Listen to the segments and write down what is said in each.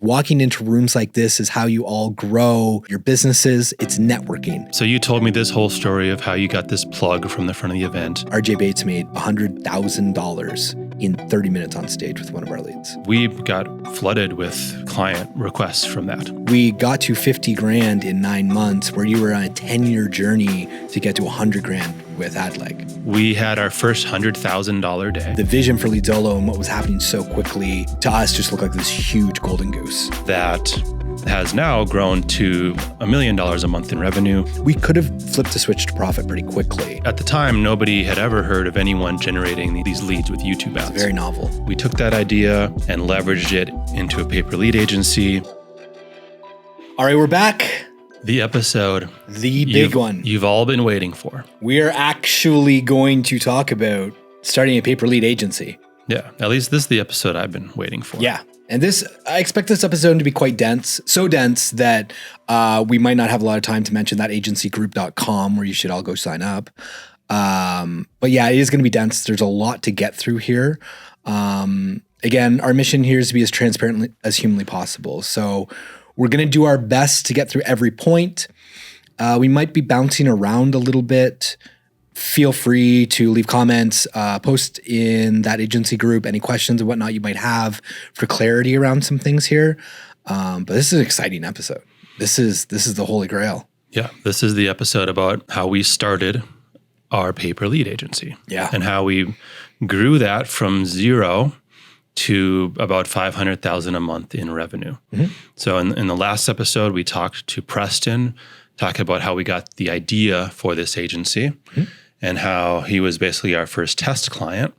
Walking into rooms like this is how you all grow your businesses. It's networking. So you told me this whole story of how you got this plug from the front of the event. RJ Bates made $100,000 in 30 minutes on stage with one of our leads. We got flooded with client requests from that. We got to 50 grand in 9 months, where you were on a 10-year journey to get to 100 grand with AdLeg. We had our first $100,000 day. The vision for Leadzolo and what was happening so quickly to us just looked like this huge golden goose. That has now grown to $1 million a month in revenue. We could have flipped the switch to profit pretty quickly. At the time, nobody had ever heard of anyone generating these leads with YouTube ads. It's very novel. We took that idea and leveraged it into a pay-per-lead agency. All right, we're back. The episode. The big one. You've all been waiting for. We are actually going to talk about starting a pay-per-lead agency. Yeah, at least this is the episode I've been waiting for. Yeah. And I expect this episode to be quite dense, so dense that we might not have a lot of time to mention that agencygroup.com where you should all go sign up. But yeah, it is going to be dense. There's a lot to get through here. Again, our mission here is to be as transparent as humanly possible. So we're going to do our best to get through every point. We might be bouncing around a little bit. Feel free to leave comments, post in that agency group, any questions and whatnot you might have for clarity around some things here. But this is an exciting episode. This is the Holy Grail. Yeah, this is the episode about how we started our pay-per-lead agency. Yeah. And how we grew that from zero to about $500,000 a month in revenue. Mm-hmm. So in the last episode, we talked to Preston, talking about how we got the idea for this agency. Mm-hmm. And how he was basically our first test client.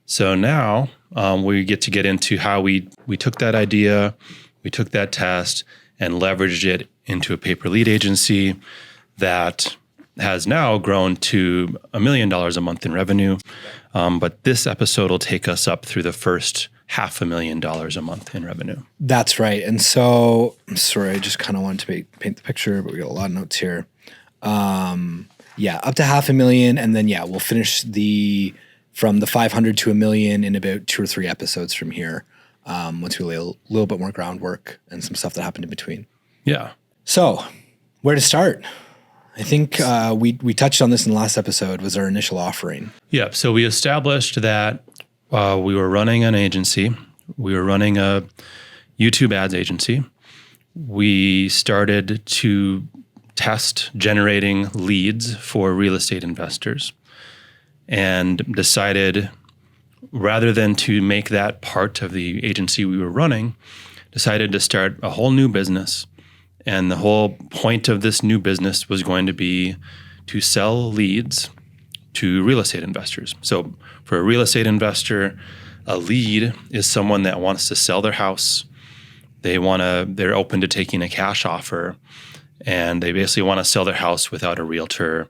So now we get into how we took that idea, we took that test and leveraged it into a pay-per-lead agency that has now grown to $1 million a month in revenue. But this episode will take us up through the first $500,000 a month in revenue. That's right. And so, I'm sorry, I just kind of wanted to paint the picture, but we got a lot of notes here. Yeah, up to $500,000, and then we'll finish from the 500 to $1 million in about 2 or 3 episodes from here. Once we lay a little bit more groundwork and some stuff that happened in between. Yeah. So, where to start? I think we touched on this in the last episode. Was our initial offering? Yeah. So we established that we were running an agency. We were running a YouTube ads agency. We started to test generating leads for real estate investors and decided, rather than to make that part of the agency we were running, decided to start a whole new business. And the whole point of this new business was going to be to sell leads to real estate investors. So for a real estate investor, a lead is someone that wants to sell their house. They're open to taking a cash offer. And they basically want to sell their house without a realtor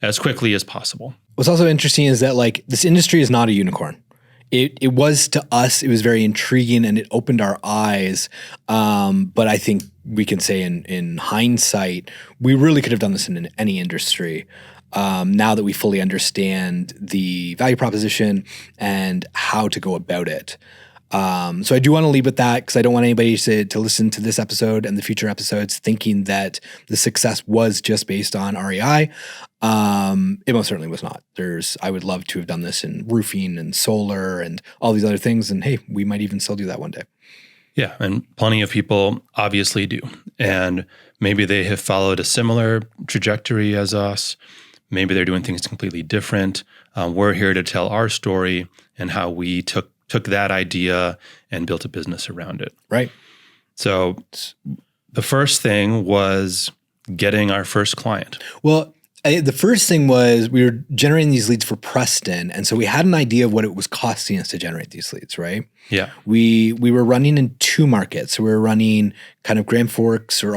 as quickly as possible. What's also interesting is that this industry is not a unicorn. It was to us, it was very intriguing and it opened our eyes. But I think we can say in hindsight, we really could have done this in any industry. Now that we fully understand the value proposition and how to go about it. So I do want to leave with that because I don't want anybody to listen to this episode and the future episodes thinking that the success was just based on REI. It most certainly was not. I would love to have done this in roofing and solar and all these other things. And hey, we might even still do that one day. Yeah. And plenty of people obviously do. And maybe they have followed a similar trajectory as us. Maybe they're doing things completely different. We're here to tell our story and how we took that idea and built a business around it. Right. So the first thing was getting our first client. Well, the first thing was we were generating these leads for Preston. And so we had an idea of what it was costing us to generate these leads, right? Yeah. We were running in 2 markets. So we were running kind of Grand Forks or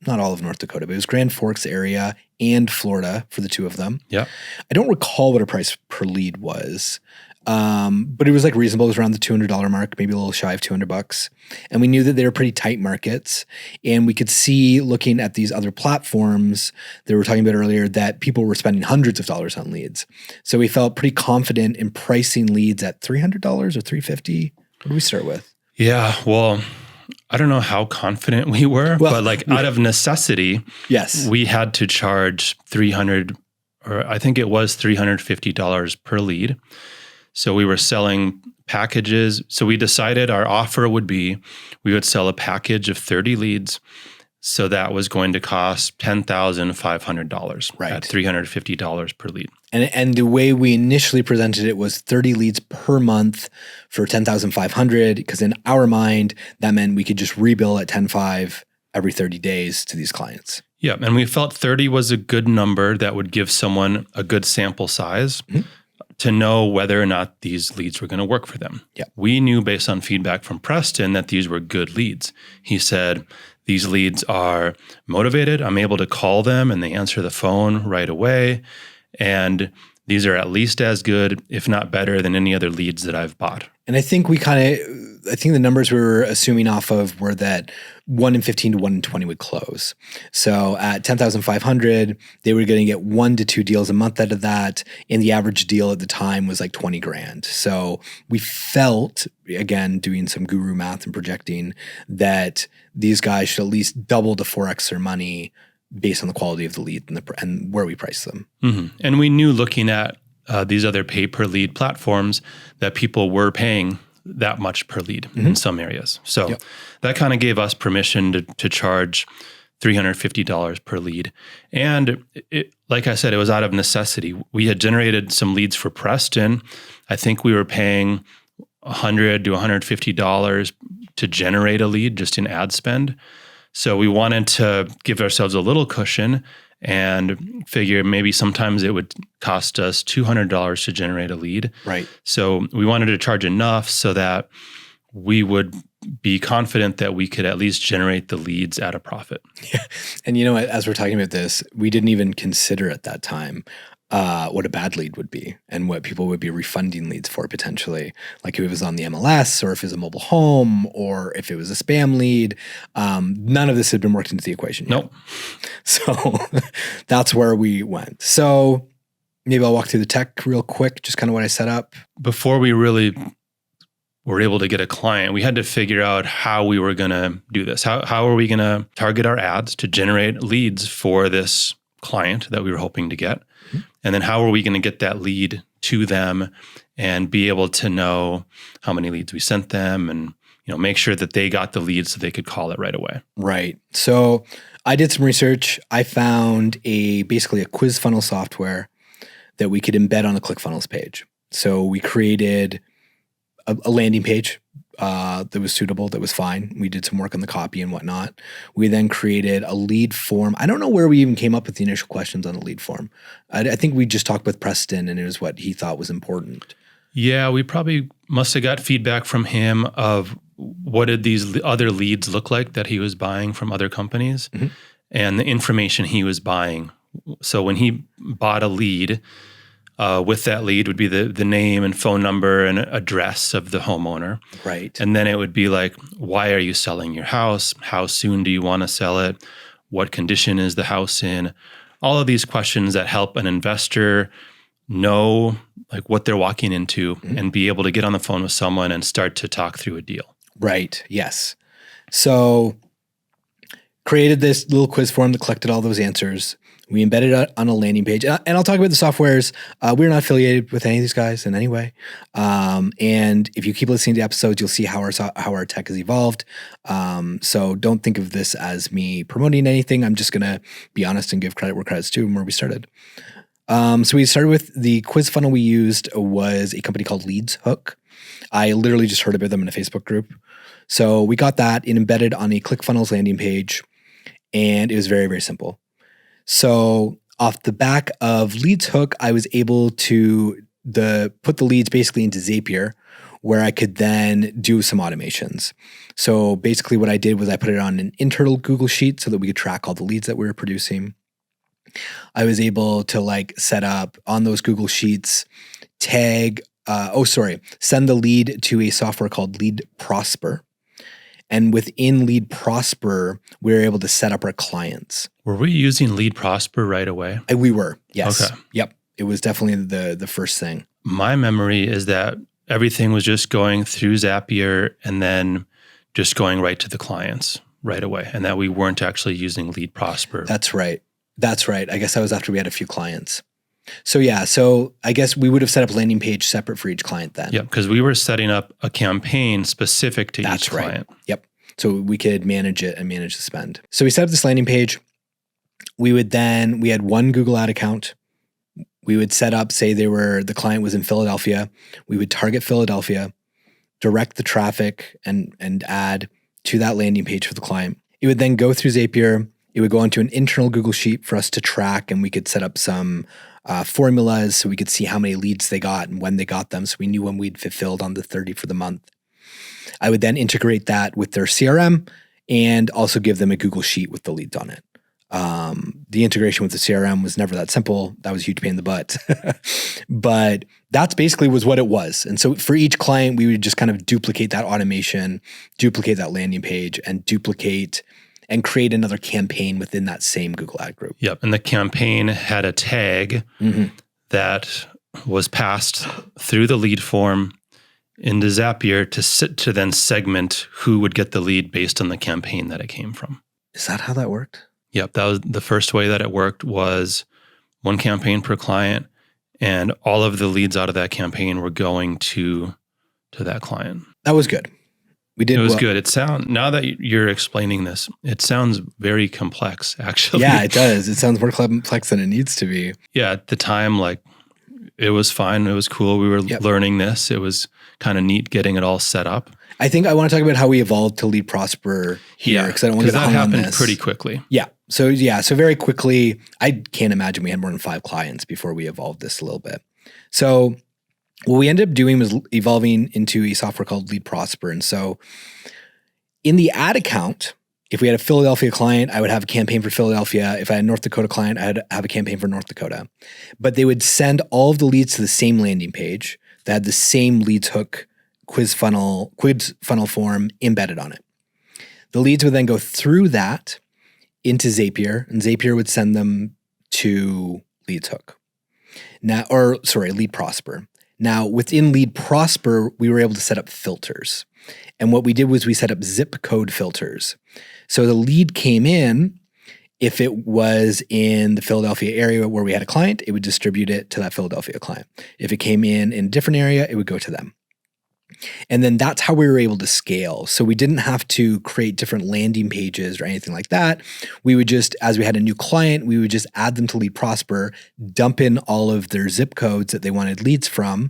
not all of North Dakota, but it was Grand Forks area and Florida for the 2 of them. Yeah. I don't recall what a price per lead was. But it was reasonable. It was around the $200 mark, maybe a little shy of $200. And we knew that they were pretty tight markets. And we could see, looking at these other platforms that we were talking about earlier, that people were spending hundreds of dollars on leads. So we felt pretty confident in pricing leads at $300 or $350. What do we start with? Yeah, well, I don't know how confident we were, but like out of necessity, yes, we had to charge $350 per lead. So we were selling packages. So we decided our offer would be, we would sell a package of 30 leads. So that was going to cost $10,500 at $350 per lead. And the way we initially presented it was 30 leads per month for $10,500, because in our mind, that meant we could just rebill at $10,500 every 30 days to these clients. Yeah. And we felt 30 was a good number that would give someone a good sample size to know whether or not these leads were going to work for them. Yeah. We knew based on feedback from Preston that these were good leads. He said, these leads are motivated. I'm able to call them and they answer the phone right away. And these are at least as good, if not better, than any other leads that I've bought. And I think I think the numbers we were assuming off of were that 1 in 15 to 1 in 20 would close. So at $10,500, they were going to get 1 to 2 deals a month out of that. And the average deal at the time was like $20,000. So we felt, again, doing some guru math and projecting, that these guys should at least double to 4x their money based on the quality of the lead and where we price them. Mm-hmm. And we knew looking at these other pay-per-lead platforms that people were paying that much per lead in some areas. So that kind of gave us permission to charge $350 per lead. And like I said, it was out of necessity. We had generated some leads for Preston. I think we were paying $100 to $150 to generate a lead just in ad spend. So we wanted to give ourselves a little cushion and figure maybe sometimes it would cost us $200 to generate a lead. Right. So we wanted to charge enough so that we would be confident that we could at least generate the leads at a profit. Yeah. And as we're talking about this, we didn't even consider at that time what a bad lead would be and what people would be refunding leads for potentially. Like if it was on the MLS or if it was a mobile home or if it was a spam lead. None of this had been worked into the equation yet. Nope. So that's where we went. So maybe I'll walk through the tech real quick, just kind of what I set up. Before we really were able to get a client, we had to figure out how we were going to do this. How are we going to target our ads to generate leads for this client that we were hoping to get? And then how are we going to get that lead to them and be able to know how many leads we sent them and make sure that they got the lead so they could call it right away. Right. So I did some research. I found basically a quiz funnel software that we could embed on a ClickFunnels page. So we created a landing page that was suitable, that was fine. We did some work on the copy and whatnot. We then created a lead form. I don't know where we even came up with the initial questions on the lead form. I think we just talked with Preston and it was what he thought was important. Yeah, we probably must have got feedback from him of what did these other leads look like that he was buying from other companies and the information he was buying. So when he bought a lead, with that lead would be the name and phone number and address of the homeowner. Right. And then it would be like, why are you selling your house? How soon do you want to sell it? What condition is the house in? All of these questions that help an investor know like what they're walking into and be able to get on the phone with someone and start to talk through a deal. Right. Yes. So created this little quiz form that collected all those answers. We embedded it on a landing page. And I'll talk about the softwares. We're not affiliated with any of these guys in any way. And if you keep listening to episodes, you'll see how our tech has evolved. So don't think of this as me promoting anything. I'm just going to be honest and give credit where credit's due and where we started. So we started with the quiz funnel we used was a company called LeadsHook. I literally just heard about them in a Facebook group. So we got that embedded on a ClickFunnels landing page, and it was very, very simple. So off the back of LeadsHook, I was able to put the leads basically into Zapier, where I could then do some automations. So basically what I did was I put it on an internal Google Sheet so that we could track all the leads that we were producing. I was able to set up on those Google Sheets, send the lead to a software called Lead Prosper. And within Lead Prosper, we were able to set up our clients. Were we using Lead Prosper right away? We were, yes. Okay. Yep. It was definitely the first thing. My memory is that everything was just going through Zapier and then just going right to the clients right away, and that we weren't actually using Lead Prosper. That's right. I guess that was after we had a few clients. So yeah, so I guess we would have set up a landing page separate for each client then. Yep, because we were setting up a campaign specific to each client. Yep. So we could manage it and manage the spend. So we set up this landing page. We had one Google ad account. We would set up, say the client was in Philadelphia. We would target Philadelphia, direct the traffic and add to that landing page for the client. It would then go through Zapier. It would go onto an internal Google Sheet for us to track, and we could set up some formulas so we could see how many leads they got and when they got them, so we knew when we'd fulfilled on the 30 for the month. I would then integrate that with their CRM and also give them a Google Sheet with the leads on it. The integration with the CRM was never that simple. That was a huge pain in the butt. But that's basically was what it was. And so for each client, we would just kind of duplicate that automation, duplicate that landing page, and duplicate and create another campaign within that same Google ad group. Yep. And the campaign had a tag that was passed through the lead form into Zapier to then segment who would get the lead based on the campaign that it came from. Is that how that worked? Yep. That was the first way that it worked, was one campaign per client, and all of the leads out of that campaign were going to that client. That was good. It was good. Now that you're explaining this, it sounds very complex, actually. Yeah, it does. It sounds more complex than it needs to be. Yeah, at the time, it was fine. It was cool. We were learning this. It was kind of neat getting it all set up. I think I want to talk about how we evolved to Lead Prosper here, because I don't want to get hung on this. That happened pretty quickly. Yeah. So very quickly, I can't imagine we had more than 5 clients before we evolved this a little bit. So what we ended up doing was evolving into a software called Lead Prosper. And so in the ad account, if we had a Philadelphia client, I would have a campaign for Philadelphia. If I had a North Dakota client, I'd have a campaign for North Dakota. But they would send all of the leads to the same landing page that had the same leads hook quiz funnel form embedded on it. The leads would then go through that into Zapier, and Zapier would send them to Leads Hook. Lead Prosper. Now, within Lead Prosper, we were able to set up filters. And what we did was we set up zip code filters. So the lead came in, if it was in the Philadelphia area where we had a client, it would distribute it to that Philadelphia client. If it came in a different area, it would go to them. And then that's how we were able to scale. So we didn't have to create different landing pages or anything like that. We would just, as we had a new client, we would just add them to Lead Prosper, dump in all of their zip codes that they wanted leads from,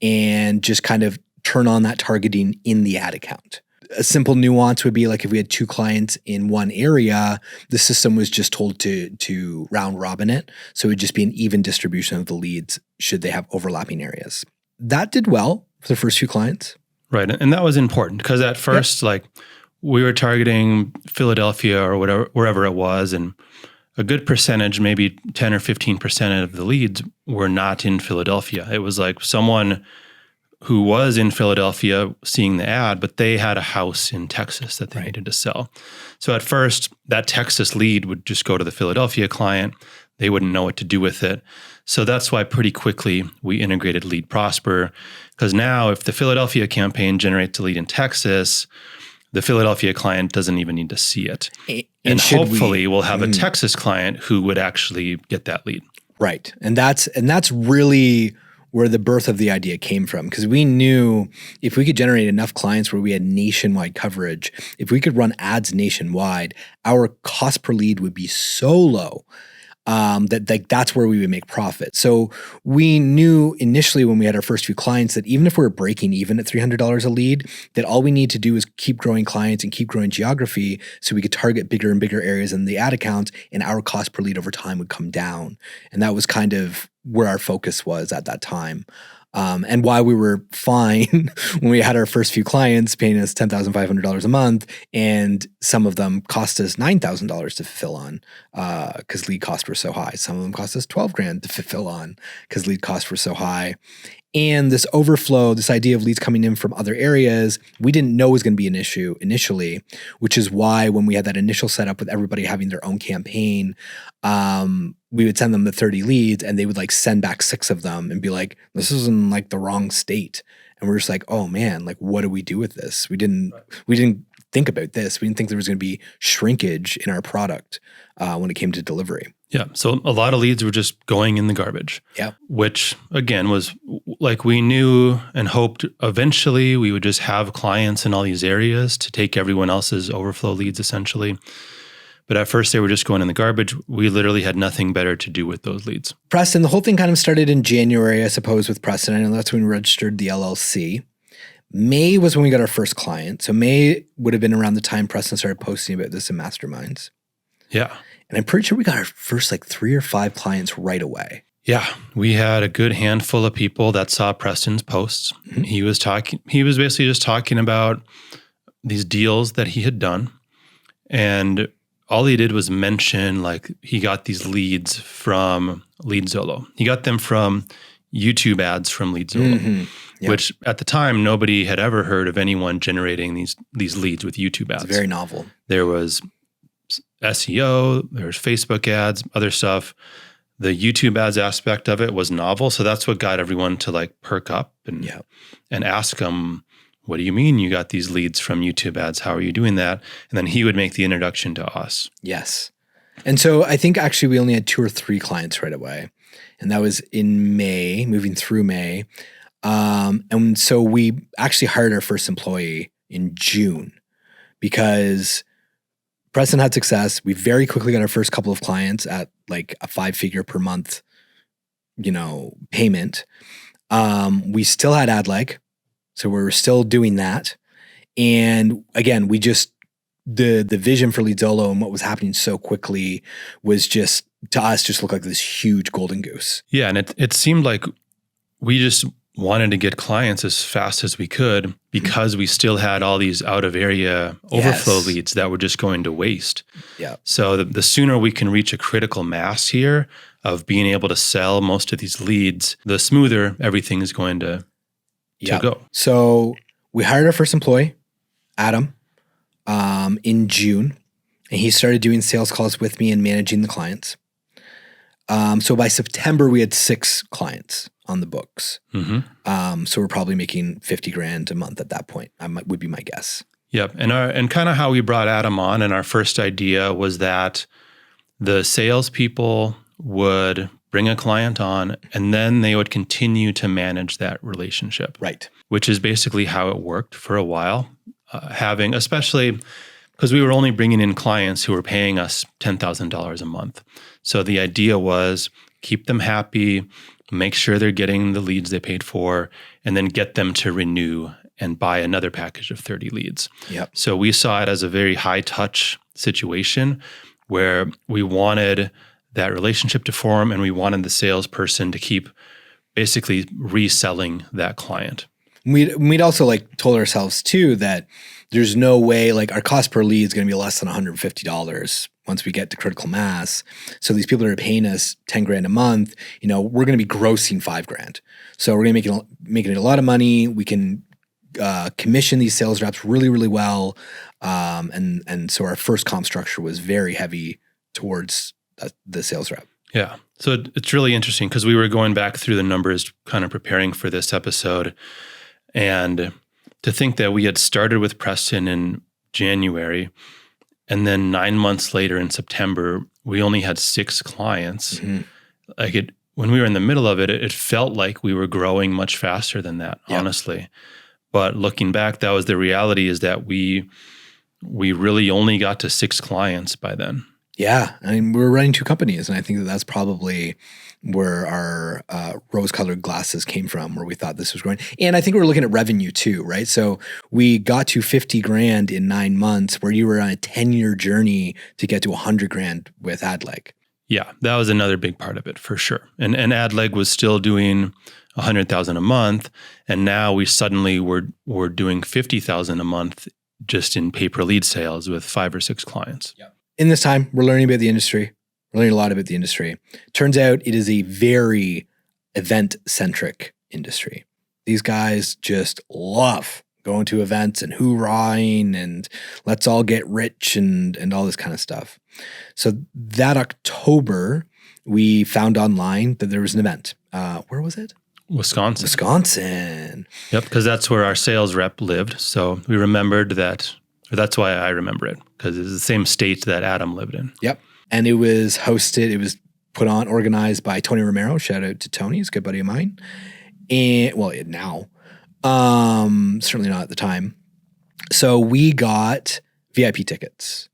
and just kind of turn on that targeting in the ad account. A simple nuance would be like if we had 2 clients in one area, the system was just told to round robin it. So it would just be an even distribution of the leads should they have overlapping areas. That did well for the first few clients. Right. And that was important because at first, we were targeting Philadelphia or wherever it was, and a good percentage, maybe 10 or 15% of the leads were not in Philadelphia. It was like someone who was in Philadelphia seeing the ad, but they had a house in Texas that they needed to sell. So at first, that Texas lead would just go to the Philadelphia client. They wouldn't know what to do with it. So that's why pretty quickly we integrated Lead Prosper, because now if the Philadelphia campaign generates a lead in Texas, the Philadelphia client doesn't even need to see it. And hopefully we'll have a Texas client who would actually get that lead. Right. And that's really where the birth of the idea came from, because we knew if we could generate enough clients where we had nationwide coverage, if we could run ads nationwide, our cost per lead would be so low that's where we would make profit. So we knew initially when we had our first few clients that even if we were breaking even at $300 a lead, that all we need to do is keep growing clients and keep growing geography so we could target bigger and bigger areas in the ad accounts, and our cost per lead over time would come down. And that was kind of where our focus was at that time. And why we were fine when we had our first few clients paying us $10,500 a month, and some of them cost us $9,000 to fulfill on because lead costs were so high. Some of them cost us $12,000 to fulfill on because lead costs were so high. And this overflow, this idea of leads coming in from other areas, we didn't know was going to be an issue initially, which is why when we had that initial setup with everybody having their own campaign, we would send them the 30 leads and they would send back 6 of them and be like, this is in the wrong state. And we're just like, oh man, what do we do with this? We didn't think about this. We didn't think there was going to be shrinkage in our product when it came to delivery. Yeah. So a lot of leads were just going in the garbage. Yeah. Which again was like we knew and hoped eventually we would just have clients in all these areas to take everyone else's overflow leads essentially. But at first they were just going in the garbage. We literally had nothing better to do with those leads. Preston, the whole thing kind of started in January, I suppose, with Preston. I know that's when we registered the LLC. May was when we got our first client. So May would have been around the time Preston started posting about this in Masterminds. Yeah. And I'm pretty sure we got our first like 3 or 5 clients right away. Yeah. We had a good handful of people that saw Preston's posts. Mm-hmm. He was basically just talking about these deals that he had done. And all he did was mention like he got these leads from LeadZolo. He got them from YouTube ads from LeadZolo, mm-hmm. Yep. Which at the time nobody had ever heard of anyone generating these leads with YouTube ads. It's very novel. There was SEO, there was Facebook ads, other stuff. The YouTube ads aspect of it was novel, so that's what got everyone to like perk up and ask him, "What do you mean you got these leads from YouTube ads? How are you doing that?" And then he would make the introduction to us. Yes. And so I think actually we only had 2 or 3 clients right away. And that was in May, moving through May. And so we actually hired our first employee in June because Preston had success. We very quickly got our first couple of clients at like a 5-figure per month, payment. We still had AdLeg. So we were still doing that. And again, we just, the vision for LeadZolo and what was happening so quickly was just, to us, just looked like this huge golden goose. Yeah. And it seemed like we just wanted to get clients as fast as we could because we still had all these out of area overflow leads that were just going to waste. Yeah. So the sooner we can reach a critical mass here of being able to sell most of these leads, the smoother everything is going to go. So we hired our first employee, Adam, in June, and he started doing sales calls with me and managing the clients. So by September, we had 6 clients on the books. Mm-hmm. So we're probably making $50,000 a month at that point. Would be my guess. Yep. And kind of how we brought Adam on, and our first idea was that the salespeople would bring a client on, and then they would continue to manage that relationship. Right. Which is basically how it worked for a while, especially because we were only bringing in clients who were paying us $10,000 a month. So the idea was keep them happy, make sure they're getting the leads they paid for, and then get them to renew and buy another package of 30 leads. Yep. So we saw it as a very high touch situation where we wanted that relationship to form and we wanted the salesperson to keep basically reselling that client. We'd also like told ourselves too that there's no way like our cost per lead is going to be less than $150 once we get to critical mass. So these people that are paying us $10,000 a month, we're going to be grossing $5,000. So we're going to be making a lot of money. We can commission these sales reps really, really well. And so our first comp structure was very heavy towards the sales rep. Yeah. So it's really interesting because we were going back through the numbers, kind of preparing for this episode. And to think that we had started with Preston in January, and then 9 months later in September, we only had 6 clients. Mm-hmm. When we were in the middle of it, it felt like we were growing much faster than that, honestly. But looking back, that was the reality, is that we really only got to 6 clients by then. Yeah. I mean, we were running 2 companies, and I think that's probably where our rose-colored glasses came from, where we thought this was growing. And I think we were looking at revenue too, right? So we got to $50,000 in 9 months, where you were on a 10-year journey to get to $100,000 with AdLeg. Yeah, that was another big part of it for sure. And AdLeg was still doing $100,000 a month, and now we suddenly were doing $50,000 a month just in pay-per-lead sales with 5 or 6 clients. Yeah. In this time, we're learning about the industry. We're learning a lot about the industry. Turns out it is a very event-centric industry. These guys just love going to events and hoorahing and let's all get rich and all this kind of stuff. So that October, we found online that there was an event. Where was it? Wisconsin. Yep, because that's where our sales rep lived. So we remembered that That's why I remember it, because it's the same state that Adam lived in. Yep. And it was organized by Tony Romero. Shout out to Tony. He's a good buddy of mine. And now, certainly not at the time. So we got VIP tickets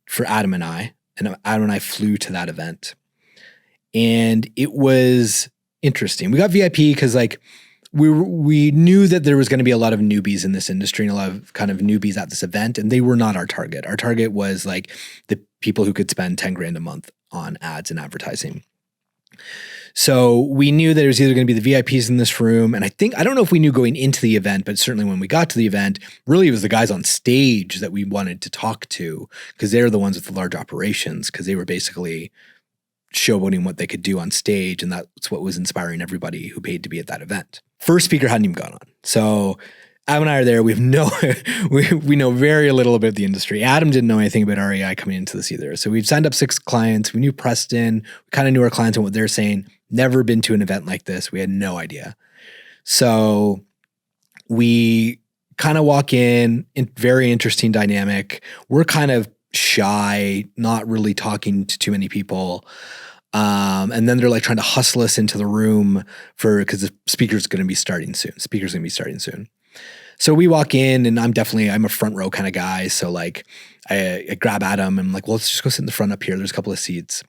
for Adam and I, and Adam and I flew to that event. And it was interesting. We got VIP because like we knew that there was going to be a lot of newbies in this industry and a lot of kind of newbies at this event, and they were not our target. Our target was like the people who could spend 10 grand a month on ads and advertising. So we knew that there was either going to be the VIPs in this room. And I don't know if we knew going into the event, but certainly when we got to the event, really it was the guys on stage that we wanted to talk to, because they're the ones with the large operations, because they were basically showboating what they could do on stage. And that's what was inspiring everybody who paid to be at that event. First speaker hadn't even gone on. So Adam and I are there. We know very little about the industry. Adam didn't know anything about REI coming into this either. So we've signed up 6 clients. We knew Preston. We kind of knew our clients and what they're saying. Never been to an event like this. We had no idea. So we kind of walk in very interesting dynamic. We're kind of shy, not really talking to too many people. And then they're like trying to hustle us into the room because the speaker's going to be starting soon. So we walk in, and I'm a front row kind of guy. So like I grab Adam and I'm like, well, let's just go sit in the front up here. There's a couple of seats.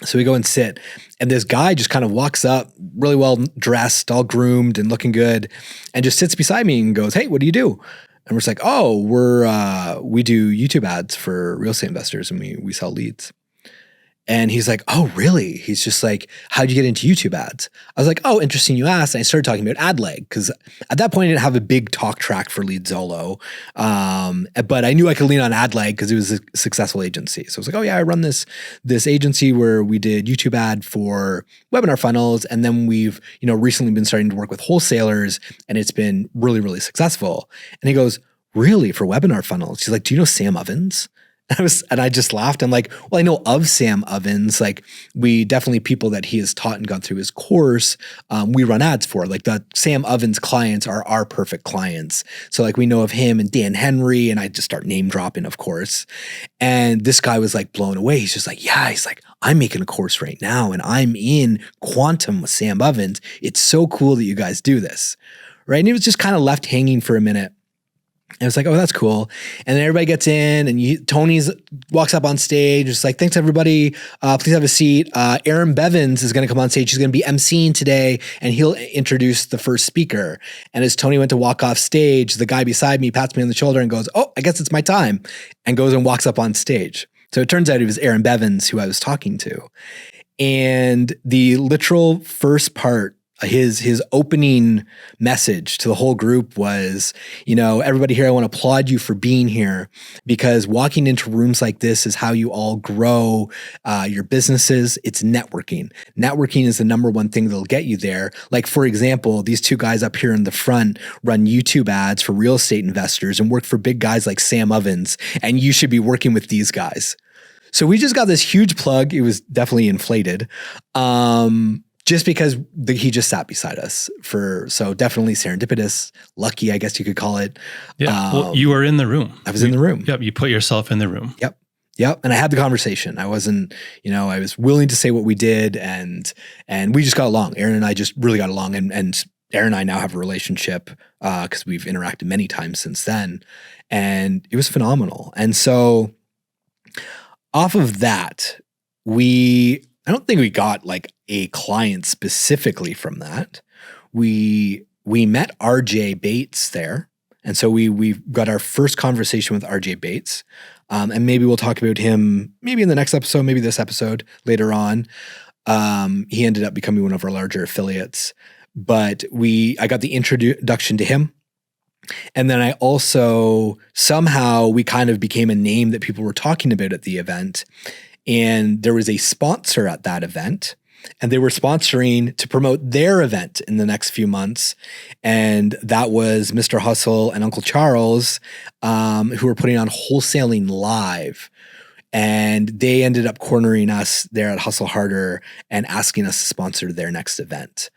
So we go and sit, and this guy just kind of walks up, really well dressed, all groomed and looking good, and just sits beside me and goes, "Hey, what do you do?" And we're just like, "Oh, we do YouTube ads for real estate investors, and we sell leads." And he's like, "Oh, really?" He's just like, "How'd you get into YouTube ads?" I was like, "Oh, interesting you asked." And I started talking about ad leg, because at that point I didn't have a big talk track for LeadZolo. But I knew I could lean on ad leg because it was a successful agency. So I was like, "Oh yeah, I run this agency where we did YouTube ad for webinar funnels. And then we've, recently been starting to work with wholesalers, and it's been really, really successful." And he goes, "Really, for webinar funnels?" He's like, "Do you know Sam Ovens?" And I just laughed. I'm like, "Well, I know of Sam Ovens. Like, we definitely people that he has taught and gone through his course, we run ads for. Like, the Sam Ovens clients are our perfect clients. So like we know of him and Dan Henry." And I just start name dropping, of course. And this guy was like blown away. He's just like, "Yeah," he's like, "I'm making a course right now, and I'm in quantum with Sam Ovens. It's so cool that you guys do this." Right. And it was just kind of left hanging for a minute. And I was like, "Oh, that's cool." And then everybody gets in, and Tony's walks up on stage. It's like, "Thanks, everybody. Please have a seat. Aaron Bevins is going to come on stage. He's going to be emceeing today, and he'll introduce the first speaker." And as Tony went to walk off stage, the guy beside me pats me on the shoulder and goes, "Oh, I guess it's my time," and goes and walks up on stage. So it turns out it was Aaron Bevins who I was talking to. And the literal first part, his opening message to the whole group was, "Everybody here, I want to applaud you for being here, because walking into rooms like this is how you all grow your businesses. It's networking. Networking is the number one thing that'll get you there. Like, for example, these 2 guys up here in the front run YouTube ads for real estate investors and work for big guys like Sam Ovens, and you should be working with these guys." So we just got this huge plug. It was definitely inflated. Just because he just sat beside us so definitely serendipitous, lucky, I guess you could call it. Yeah, well, you were in the room. I was in the room. Yep, you put yourself in the room. Yep. And I had the conversation. I wasn't, I was willing to say what we did, and we just got along. Aaron and I just really got along, and Aaron and I now have a relationship because we've interacted many times since then, and it was phenomenal. And so off of that, I don't think we got like a client specifically from that. We met RJ Bates there. And so we got our first conversation with RJ Bates. And maybe we'll talk about him maybe in the next episode, maybe this episode later on. He ended up becoming one of our larger affiliates. But I got the introduction to him. And then I also, somehow we kind of became a name that people were talking about at the event. And there was a sponsor at that event, and they were sponsoring to promote their event in the next few months. And that was Mr. Hustle and Uncle Charles, who were putting on Wholesaling Live. And they ended up cornering us there at Hustle Harder and asking us to sponsor their next event.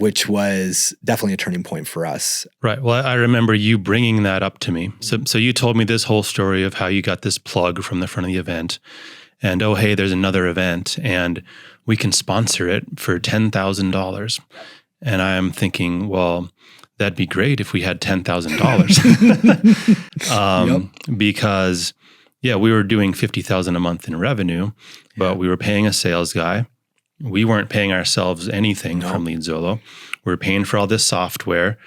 which was definitely a turning point for us. Right. Well, I remember you bringing that up to me. So you told me this whole story of how you got this plug from the front of the event, and oh, hey, there's another event, and we can sponsor it for $10,000. And I'm thinking, well, that'd be great if we had $10,000, because we were doing $50,000 a month in revenue, but we were paying a sales guy. We weren't paying ourselves anything from LeadZolo. We were paying for all this software,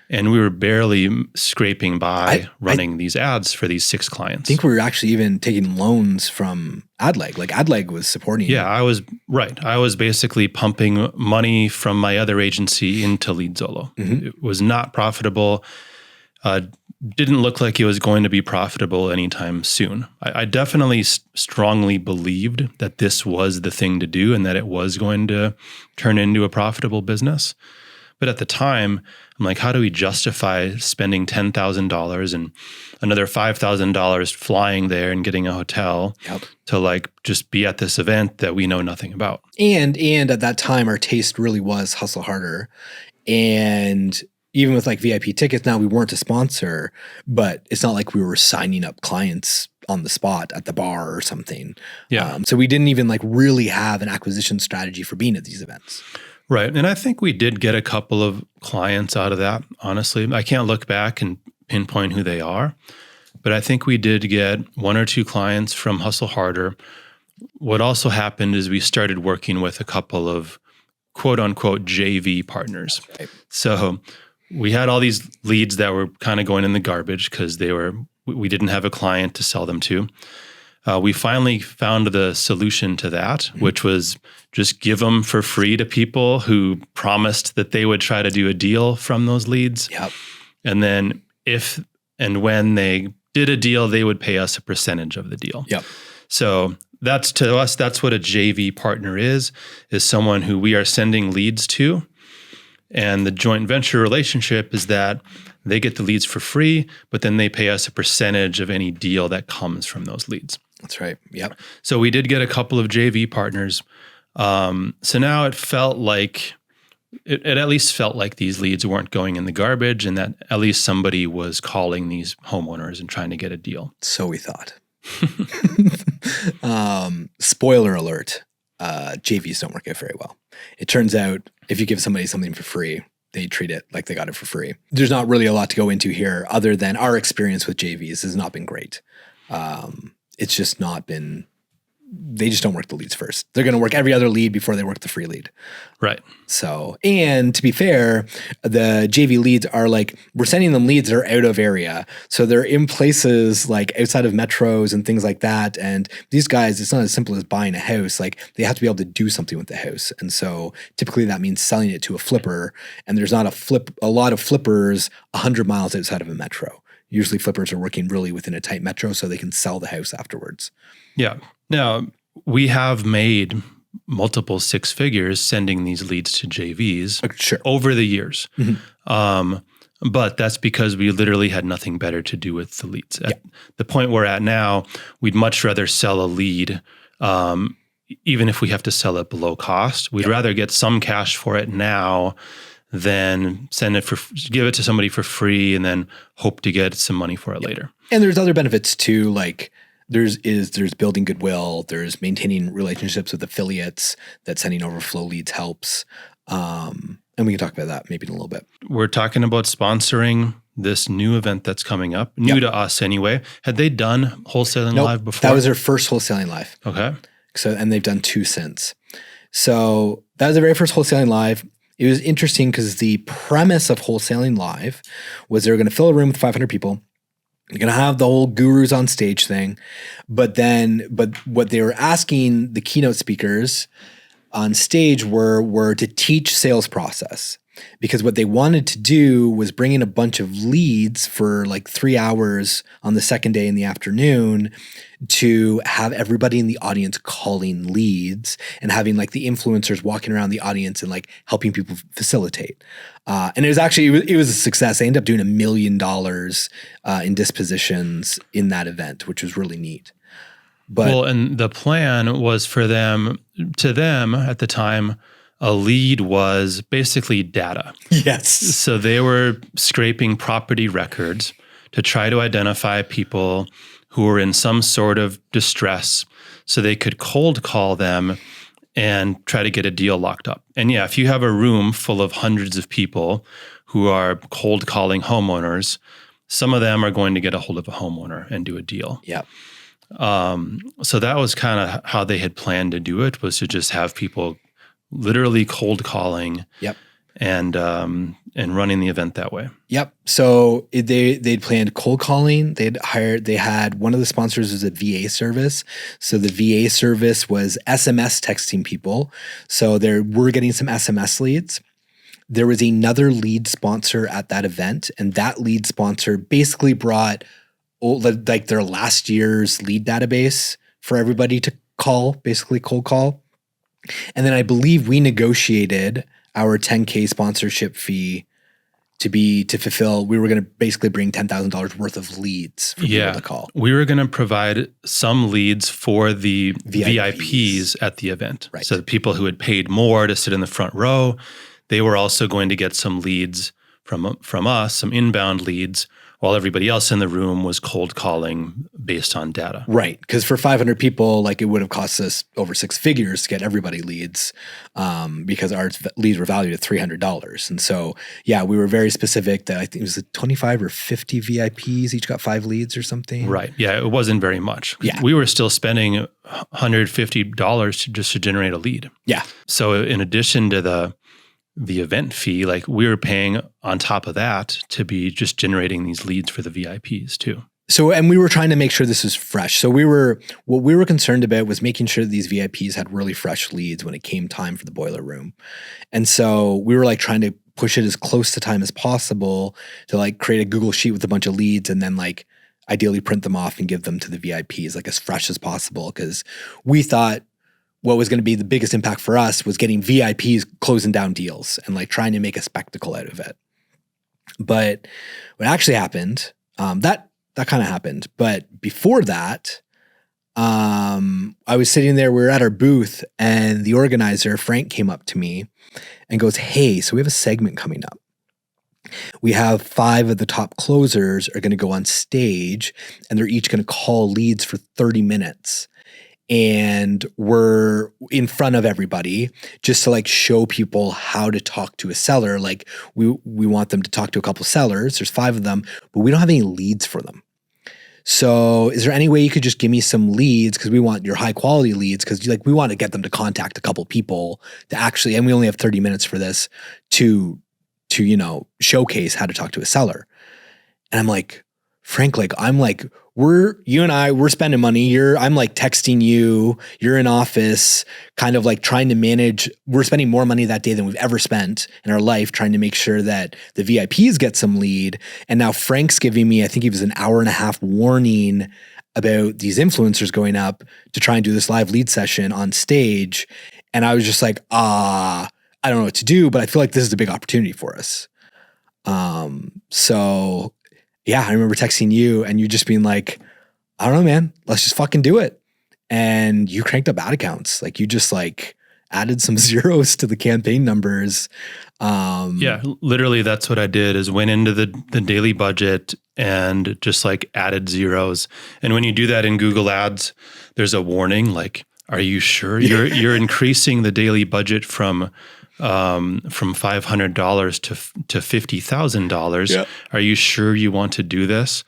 and we were barely scraping by running these ads for these 6 clients. I think we were actually even taking loans from AdLeg. Like AdLeg was supporting. Yeah, I was right. I was basically pumping money from my other agency into LeadZolo. It was not profitable. Didn't look like it was going to be profitable anytime soon. I definitely strongly believed that this was the thing to do and that it was going to turn into a profitable business. But at the time, I'm like, how do we justify spending $10,000 and another $5,000 flying there and getting a hotel to like just be at this event that we know nothing about? And at that time, our taste really was hustle harder. And even with like VIP tickets, now we weren't a sponsor, but it's not like we were signing up clients on the spot at the bar or something. So we didn't even like really have an acquisition strategy for being at these events. Right. And I think we did get a couple of clients out of that, honestly. I can't look back and pinpoint who they are, but I think we did get 1 or 2 clients from Hustle Harder. What also happened is we started working with a couple of quote unquote JV partners. Right. So we had all these leads that were kind of going in the garbage because we didn't have a client to sell them to. We finally found the solution to that, which was just give them for free to people who promised that they would try to do a deal from those leads. And then if and when they did a deal, they would pay us a percentage of the deal. So that's, to us, that's what a JV partner is someone who we are sending leads to. And the joint venture relationship is that they get the leads for free, but then they pay us a percentage of any deal that comes from those leads. That's right. So we did get a couple of JV partners. So now it felt like, it at least felt like these leads weren't going in the garbage and that at least somebody was calling these homeowners and trying to get a deal. So we thought. Spoiler alert, JVs don't work out very well. It turns out if you give somebody something for free, they treat it like they got it for free. There's not really a lot to go into here other than our experience with JVs has not been great. It's just not been, they just don't work the leads first. They're going to work every other lead before they work the free lead. Right. So, and to be fair, the JV leads are like, we're sending them leads that are out of area. So they're in places like outside of metros and things like that. And these guys, it's not as simple as buying a house. Like they have to be able to do something with the house. And so typically that means selling it to a flipper. And there's not a lot of flippers 100 miles outside of a metro. Usually flippers are working really within a tight metro so they can sell the house afterwards. Yeah. Now, we have made multiple 6 figures sending these leads to JVs over the years. But that's because we literally had nothing better to do with the leads. At the point we're at now, we'd much rather sell a lead, even if we have to sell it below cost. We'd rather get some cash for it now than give it to somebody for free and then hope to get some money for it later. And there's other benefits too, like there's building goodwill, there's maintaining relationships with affiliates that sending overflow leads helps. And we can talk about that maybe in a little bit. We're talking about sponsoring this new event that's coming up, new to us anyway. Had they done Wholesaling Live before? That was their first Wholesaling Live. Okay. So, and they've done 2 since. So that was the very first Wholesaling Live. It was interesting because the premise of Wholesaling Live was they were going to fill a room with 500 people. You're going to have the whole gurus on stage thing. But what they were asking the keynote speakers on stage were to teach sales process. Because what they wanted to do was bring in a bunch of leads for like 3 hours on the second day in the afternoon to have everybody in the audience calling leads and having like the influencers walking around the audience and like helping people facilitate. And it was a success. They ended up doing $1 million in dispositions in that event, which was really neat. But and the plan was for them at the time, a lead was basically data. Yes. So they were scraping property records to try to identify people who were in some sort of distress so they could cold call them and try to get a deal locked up. And yeah, if you have a room full of hundreds of people who are cold calling homeowners, some of them are going to get a hold of a homeowner and do a deal. Yeah. So that was kind of how they had planned to do it, was to just have people literally cold calling. Yep. And running the event that way. Yep. So they'd planned cold calling. They had one of the sponsors was a VA service. So the VA service was SMS texting people. So we're getting some SMS leads. There was another lead sponsor at that event, and that lead sponsor basically brought like their last year's lead database for everybody to call, basically cold call. And then I believe we negotiated our $10K sponsorship fee to fulfill. We were going to basically bring $10,000 worth of leads for people to call. We were going to provide some leads for the VIPs at the event. Right. So the people who had paid more to sit in the front row, they were also going to get some leads from us, some inbound leads, while everybody else in the room was cold calling based on data. Right. Because for 500 people, like, it would have cost us over six figures to get everybody leads, because our leads were valued at $300. And so, yeah, we were very specific that I think it was 25 or 50 VIPs each got 5 leads or something. Right. Yeah, it wasn't very much. Yeah. We were still spending $150 just to generate a lead. Yeah. So in addition to the event fee, like, we were paying on top of that to be just generating these leads for the VIPs too. So, and we were trying to make sure this was fresh. So what we were concerned about was making sure that these VIPs had really fresh leads when it came time for the boiler room. And so we were like trying to push it as close to time as possible to like create a Google sheet with a bunch of leads and then like ideally print them off and give them to the VIPs like as fresh as possible. Because we thought what was going to be the biggest impact for us was getting VIPs closing down deals and like trying to make a spectacle out of it. But what actually happened, that kind of happened. But before that, I was sitting there, we were at our booth, and the organizer, Frank, came up to me and goes, "Hey, so we have a segment coming up. We have 5 of the top closers are going to go on stage, and they're each going to call leads for 30 minutes. And we're in front of everybody just to like show people how to talk to a seller. Like we want them to talk to a couple sellers. There's 5 of them, but we don't have any leads for them. So is there any way you could just give me some leads? Because we want your high quality leads, because like we want to get them to contact a couple people to actually, and we only have 30 minutes for this to showcase how to talk to a seller." And I'm like, Frank, like, you and I, we're spending money. I'm like texting you, you're in office, kind of like trying to manage. We're spending more money that day than we've ever spent in our life, trying to make sure that the VIPs get some lead. And now Frank's giving me, I think it was an hour and a half warning about these influencers going up to try and do this live lead session on stage. And I was just like, I don't know what to do, but I feel like this is a big opportunity for us. So yeah, I remember texting you and you just being like, "I don't know, man, let's just fucking do it." And you cranked up ad accounts. Like you just like added some zeros to the campaign numbers. Yeah, literally that's what I did, is went into the daily budget and just like added zeros. And when you do that in Google Ads, there's a warning like, "Are you sure you're increasing the daily budget from $500 to $50,000? Yeah. Are you sure you want to do this?"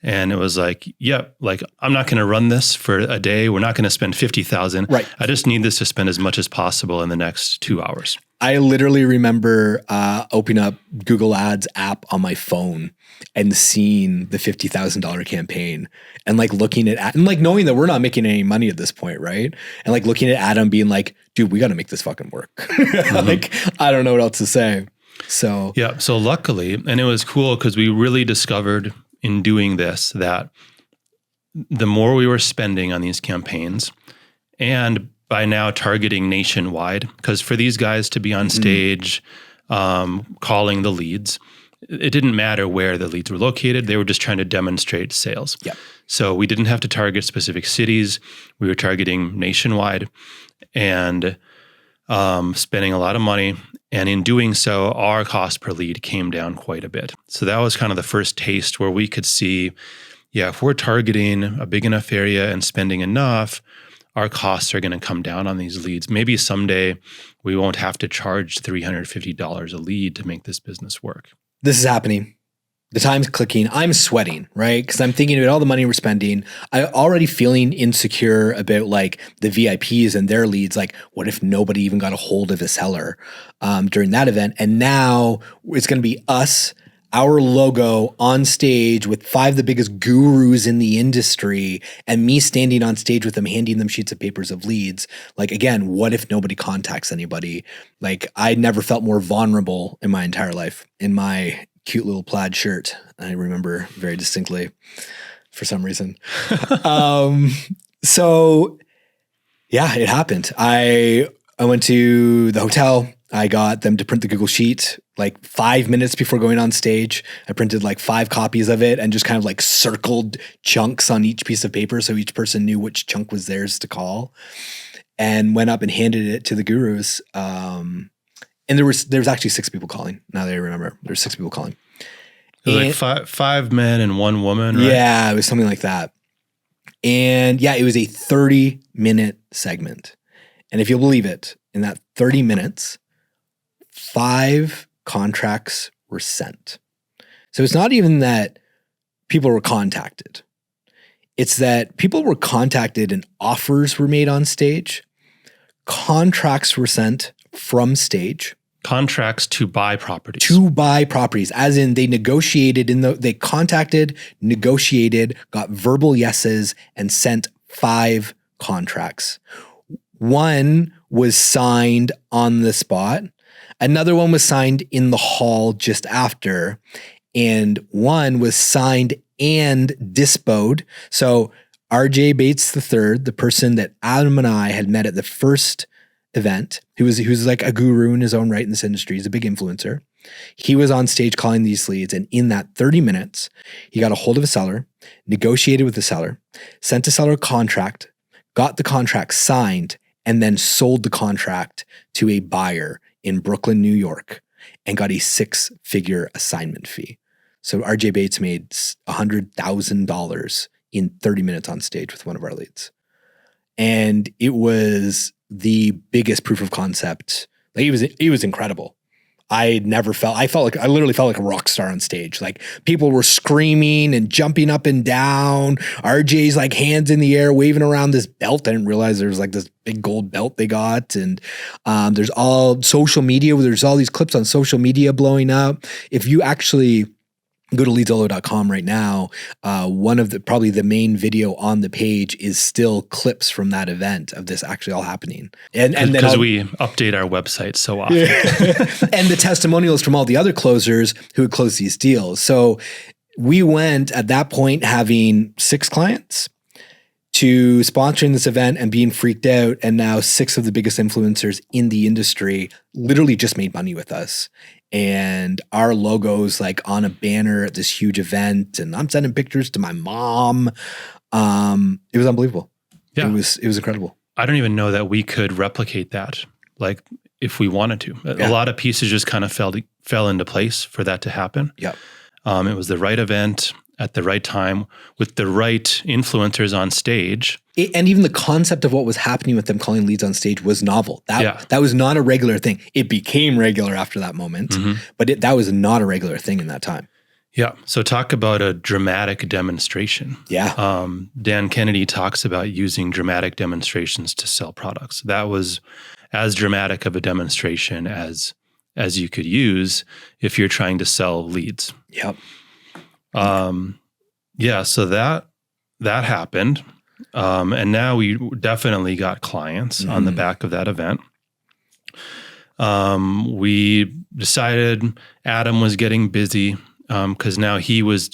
And it was like, "Yeah, like I'm not going to run this for a day. We're not going to spend $50,000. Right. I just need this to spend as much as possible in the next 2 hours." I literally remember opening up Google Ads app on my phone and seeing the $50,000 campaign and like looking at and like knowing that we're not making any money at this point, right? And like looking at Adam being like, "Dude, we got to make this fucking work." Mm-hmm. Like, I don't know what else to say. So yeah, so luckily, and it was cool because we really discovered in doing this that the more we were spending on these campaigns, and by now targeting nationwide, because for these guys to be on stage calling the leads, it didn't matter where the leads were located. They were just trying to demonstrate sales. Yeah. So we didn't have to target specific cities. We were targeting nationwide. And spending a lot of money. And in doing so, our cost per lead came down quite a bit. So that was kind of the first taste where we could see, yeah, if we're targeting a big enough area and spending enough, our costs are going to come down on these leads. Maybe someday we won't have to charge $350 a lead to make this business work. This is happening. The time's clicking. I'm sweating, right? Because I'm thinking about all the money we're spending. I'm already feeling insecure about like the VIPs and their leads. Like, what if nobody even got a hold of a seller during that event? And now it's going to be us, our logo on stage with 5 of the biggest gurus in the industry, and me standing on stage with them, handing them sheets of papers of leads. Like, again, what if nobody contacts anybody? Like, I never felt more vulnerable in my entire life in my cute little plaid shirt. I remember very distinctly for some reason. So yeah, it happened. I went to the hotel. I got them to print the Google Sheet like 5 minutes before going on stage. I printed like 5 copies of it and just kind of like circled chunks on each piece of paper so each person knew which chunk was theirs to call, and went up and handed it to the gurus. And there was actually 6 people calling. Now that I remember, there were 6 people calling. It was like five men and 1 woman, right? Yeah, it was something like that. And yeah, it was a 30-minute segment. And if you'll believe it, in that 30 minutes, 5 contracts were sent. So it's not even that people were contacted. It's that people were contacted and offers were made on stage. Contracts were sent from stage. Contracts to buy properties. To buy properties, as in they negotiated they contacted, negotiated, got verbal yeses, and sent 5 contracts. 1 was signed on the spot. Another one was signed in the hall just after. And 1 was signed and dispoed. So RJ Bates III, the person that Adam and I had met at the first event, who was like a guru in his own right in this industry. He's a big influencer. He was on stage calling these leads. And in that 30 minutes, he got a hold of a seller, negotiated with the seller, sent the seller a contract, got the contract signed, and then sold the contract to a buyer in Brooklyn, New York, and got a 6-figure assignment fee. So RJ Bates made $100,000 in 30 minutes on stage with one of our leads. And it was the biggest proof of concept. Like, it was incredible. I literally felt like a rock star on stage. Like, people were screaming and jumping up and down. RJ's like hands in the air, waving around this belt. I didn't realize there was like this big gold belt they got. And there's all social media. There's all these clips on social media blowing up. If you actually go to leadsolo.com right now, one of probably the main video on the page is still clips from that event of this actually all happening. And then because we update our website so often. And the testimonials from all the other closers who had closed these deals. So we went at that point having 6 clients to sponsoring this event and being freaked out. And now 6 of the biggest influencers in the industry literally just made money with us. And our logo's like on a banner at this huge event, and I'm sending pictures to my mom. It was unbelievable. Yeah. It was incredible. I don't even know that we could replicate that, like, if we wanted to. Yeah. A lot of pieces just kind of fell into place for that to happen. Yeah. It was the right event at the right time with the right influencers on stage. And even the concept of what was happening with them calling leads on stage was novel. That was not a regular thing. It became regular after that moment, but that was not a regular thing in that time. Yeah. So talk about a dramatic demonstration. Yeah. Dan Kennedy talks about using dramatic demonstrations to sell products. That was as dramatic of a demonstration as you could use if you're trying to sell leads. Yep. So that happened. And now we definitely got clients on the back of that event. We decided Adam was getting busy, because now he was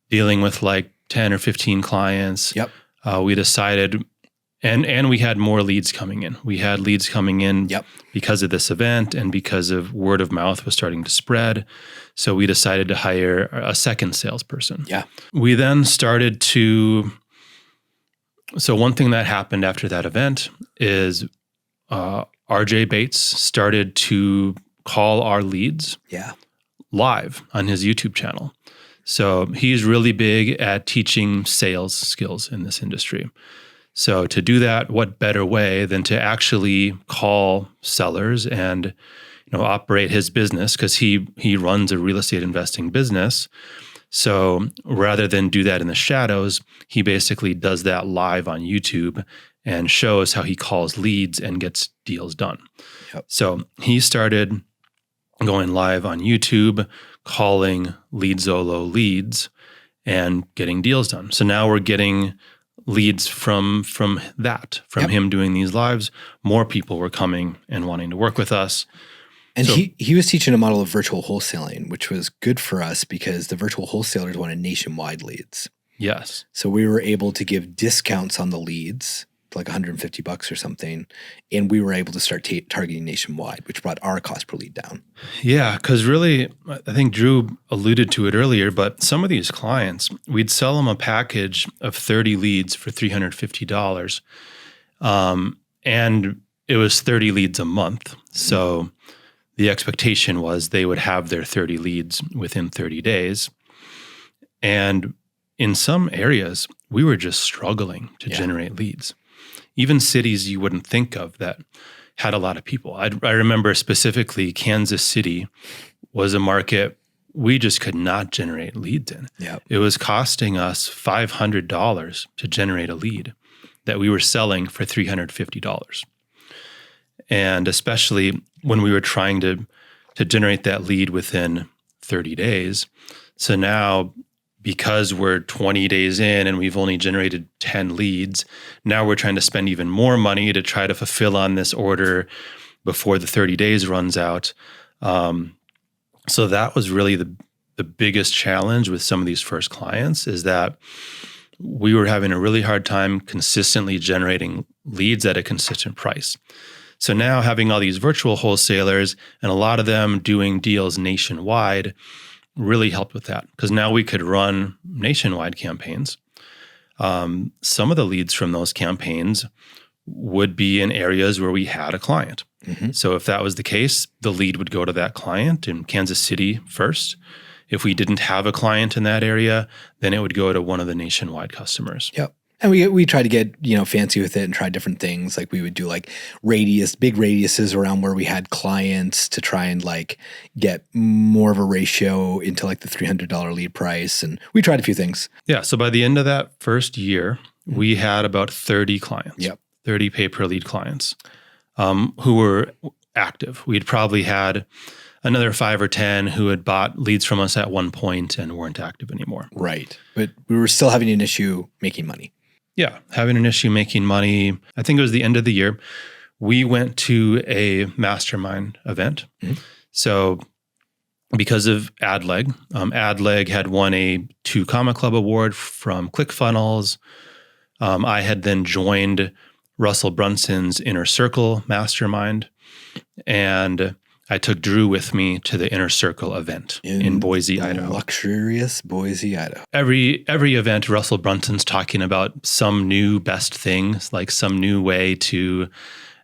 dealing with like 10 or 15 clients. Yep. We decided, and we had more leads coming in. We had leads coming in because of this event and because of word of mouth was starting to spread. So we decided to hire a second salesperson. Yeah. We then started so one thing that happened after that event is our RJ Bates started to call our leads live on his YouTube channel. So he's really big at teaching sales skills in this industry. So to do that, what better way than to actually call sellers and operate his business, because he runs a real estate investing business. So rather than do that in the shadows, he basically does that live on YouTube and shows how he calls leads and gets deals done. Yep. So he started going live on YouTube, calling LeadZolo leads and getting deals done. So now we're getting leads from him doing these lives. More people were coming and wanting to work with us. And he was teaching a model of virtual wholesaling, which was good for us because the virtual wholesalers wanted nationwide leads. Yes. So we were able to give discounts on the leads, like $150 or something, and we were able to start targeting nationwide, which brought our cost per lead down. Yeah, because really, I think Drew alluded to it earlier, but some of these clients, we'd sell them a package of 30 leads for $350, and it was 30 leads a month. So the expectation was they would have their 30 leads within 30 days. And in some areas, we were just struggling to generate leads. Even cities you wouldn't think of that had a lot of people. I remember specifically Kansas City was a market we just could not generate leads in. Yep. It was costing us $500 to generate a lead that we were selling for $350. And especially when we were trying to generate that lead within 30 days. So now, because we're 20 days in and we've only generated 10 leads, now we're trying to spend even more money to try to fulfill on this order before the 30 days runs out. So that was really the biggest challenge with some of these first clients, is that we were having a really hard time consistently generating leads at a consistent price. So now having all these virtual wholesalers and a lot of them doing deals nationwide really helped with that, because now we could run nationwide campaigns. Some of the leads from those campaigns would be in areas where we had a client. Mm-hmm. So if that was the case, the lead would go to that client in Kansas City first. If we didn't have a client in that area, then it would go to one of the nationwide customers. Yep. And we tried to get, fancy with it and try different things. Like we would do like big radiuses around where we had clients to try and like get more of a ratio into like the $300 lead price. And we tried a few things. Yeah. So by the end of that first year, we had about 30 clients, 30 pay-per-lead clients who were active. We'd probably had another 5 or 10 who had bought leads from us at one point and weren't active anymore. Right. But we were still having an issue making money. Yeah, having an issue making money. I think it was the end of the year. We went to a mastermind event. Mm-hmm. So because of AdLeg, AdLeg had won a 2 Comma Club award from ClickFunnels. I had then joined Russell Brunson's Inner Circle mastermind, and I took Drew with me to the Inner Circle event in Boise, Idaho. Luxurious Boise, Idaho. Every event, Russell Brunson's talking about some new best things, like some new way to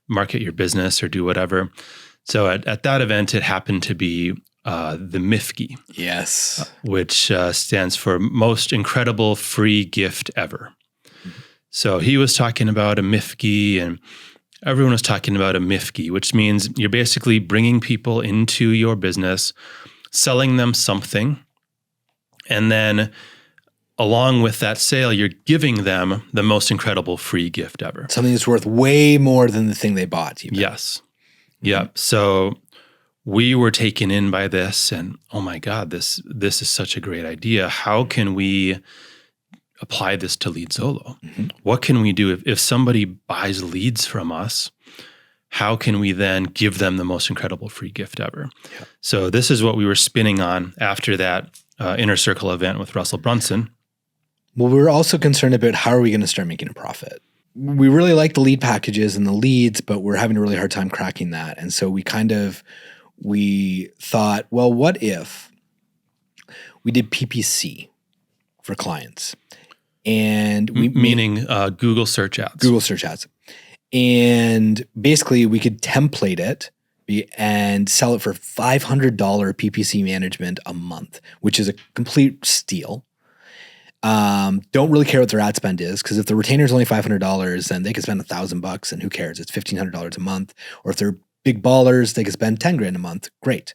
market your business or do whatever. So at that event, it happened to be the MIFGE. Yes. Which stands for Most Incredible Free Gift Ever. Mm-hmm. So he was talking about a MIFGE, and everyone was talking about a MIFGE, which means you're basically bringing people into your business, selling them something, and then along with that sale, you're giving them the most incredible free gift ever. Something that's worth way more than the thing they bought. Even. Yes. Mm-hmm. Yeah. So we were taken in by this, and oh my God, this is such a great idea. How can we apply this to LeadZolo? Mm-hmm. What can we do if somebody buys leads from us? How can we then give them the most incredible free gift ever? Yeah. So this is what we were spinning on after that Inner Circle event with Russell Brunson. Well, we were also concerned about how are we going to start making a profit? We really like the lead packages and the leads, but we're having a really hard time cracking that. And so we thought, well, what if we did PPC for clients? And meaning Google search ads. Google search ads. And basically we could template it and sell it for $500 PPC management a month, which is a complete steal. Don't really care what their ad spend is, because if the retainer is only $500, then they could spend $1,000 and who cares? It's $1,500 a month. Or if they're big ballers, they could spend 10 grand a month. Great.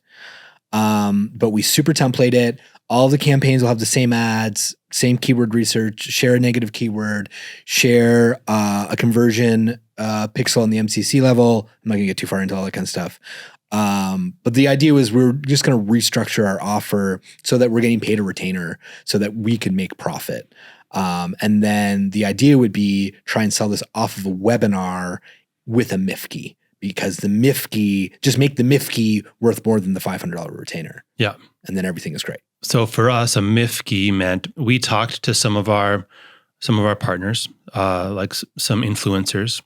But we super template it. All the campaigns will have the same ads, same keyword research, share a negative keyword, share a conversion pixel on the MCC level. I'm not gonna get too far into all that kind of stuff. But the idea was we're just going to restructure our offer so that we're getting paid a retainer so that we can make profit. And then the idea would be try and sell this off of a webinar with a MIFGE, because the MIFGE, just make the MIFGE worth more than the $500 retainer. Yeah. And then everything is great. So for us, a MIFGE meant we talked to some of our partners, like some influencers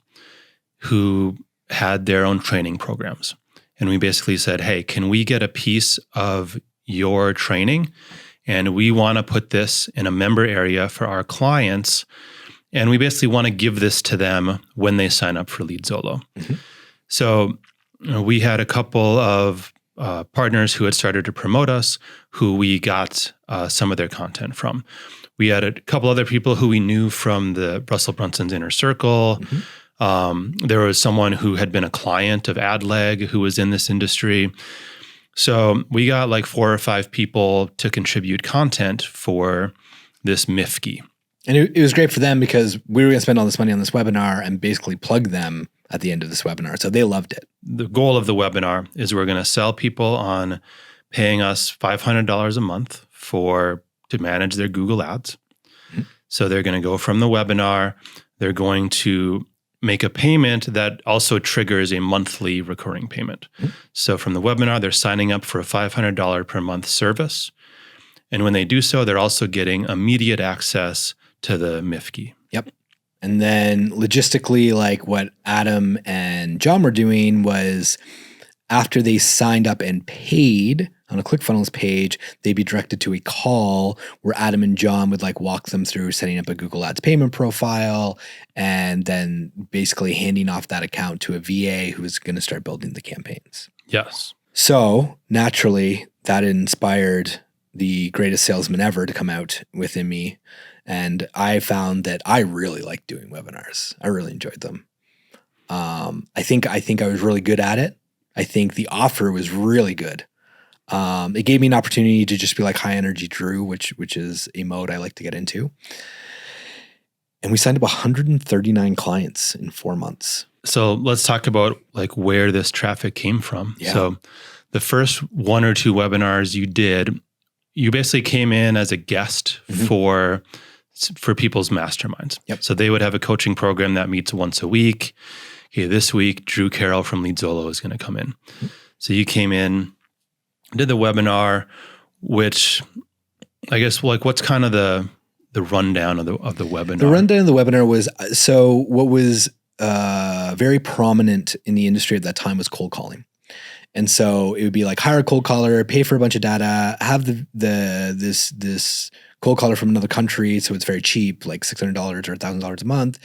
who had their own training programs. And we basically said, hey, can we get a piece of your training? And we want to put this in a member area for our clients. And we basically want to give this to them when they sign up for LeadZolo. Mm-hmm. So we had a couple of partners who had started to promote us, who we got some of their content from. We had a couple other people who we knew from the Russell Brunson's Inner Circle. Mm-hmm. There was someone who had been a client of AdLeg who was in this industry. So we got like 4 or 5 people to contribute content for this MIFGE. And it was great for them because we were going to spend all this money on this webinar and basically plug them at the end of this webinar. So they loved it. The goal of the webinar is we're going to sell people on paying us $500 a month to manage their Google ads. Mm-hmm. So they're going to go from the webinar. They're going to make a payment that also triggers a monthly recurring payment. Mm-hmm. So from the webinar, they're signing up for a $500 per month service. And when they do so, they're also getting immediate access to the MIFGE. Yep. And then logistically, like what Adam and John were doing was after they signed up and paid on a ClickFunnels page, they'd be directed to a call where Adam and John would like walk them through setting up a Google Ads payment profile and then basically handing off that account to a VA who was going to start building the campaigns. Yes. So naturally, that inspired the greatest salesman ever to come out within me. And I found that I really liked doing webinars. I really enjoyed them. I think I was really good at it. I think the offer was really good. It gave me an opportunity to just be like high energy Drew, which is a mode I like to get into. And we signed up 139 clients in 4 months. So let's talk about like where this traffic came from. Yeah. So the first 1 or 2 webinars you did, you basically came in as a guest mm-hmm. for people's masterminds. Yep. So they would have a coaching program that meets once a week. Okay, this week, Drew Carroll from LeadZolo is going to come in. Mm-hmm. So you came in, did the webinar, which I guess like what's kind of the rundown of the webinar? The rundown of the webinar was, so what was very prominent in the industry at that time was cold calling. And so it would be like hire a cold caller, pay for a bunch of data, have this cold caller from another country, so it's very cheap, like $600 or $1,000 a month,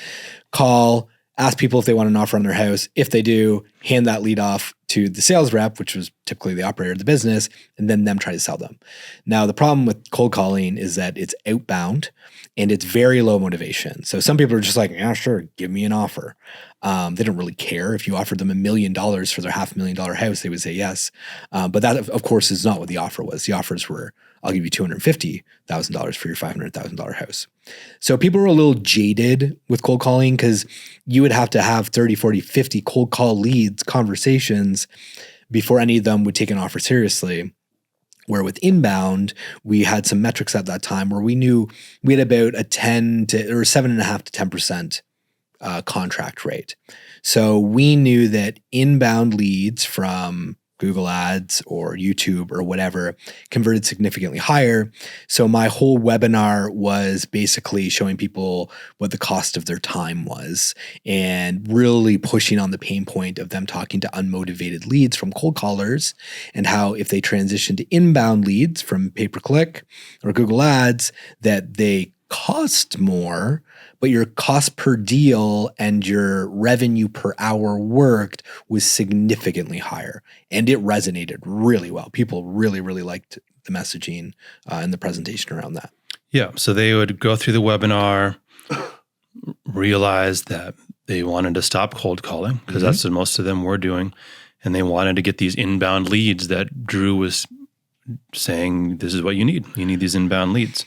call, ask people if they want an offer on their house. If they do, hand that lead off to the sales rep, which was typically the operator of the business, and then them try to sell them. Now, the problem with cold calling is that it's outbound and it's very low motivation. So some people are just like, yeah, sure, give me an offer. They don't really care. If you offered them $1 million for their $500,000 house, they would say yes. But that, of course, is not what the offer was. The offers were, I'll give you $250,000 for your $500,000 house. So people were a little jaded with cold calling because you would have to have 30, 40, 50 cold call leads, conversations before any of them would take an offer seriously. Where with inbound, we had some metrics at that time where we knew we had about a 7.5 to 10% contract rate. So we knew that inbound leads from Google Ads or YouTube or whatever converted significantly higher. So my whole webinar was basically showing people what the cost of their time was and really pushing on the pain point of them talking to unmotivated leads from cold callers and how if they transition to inbound leads from pay-per-click or Google Ads, that they cost more, but your cost per deal and your revenue per hour worked was significantly higher. And it resonated really well. People really, really liked the messaging and the presentation around that. Yeah. So they would go through the webinar, realize that they wanted to stop cold calling because that's what most of them were doing. And they wanted to get these inbound leads that Drew was saying, this is what you need. You need these inbound leads.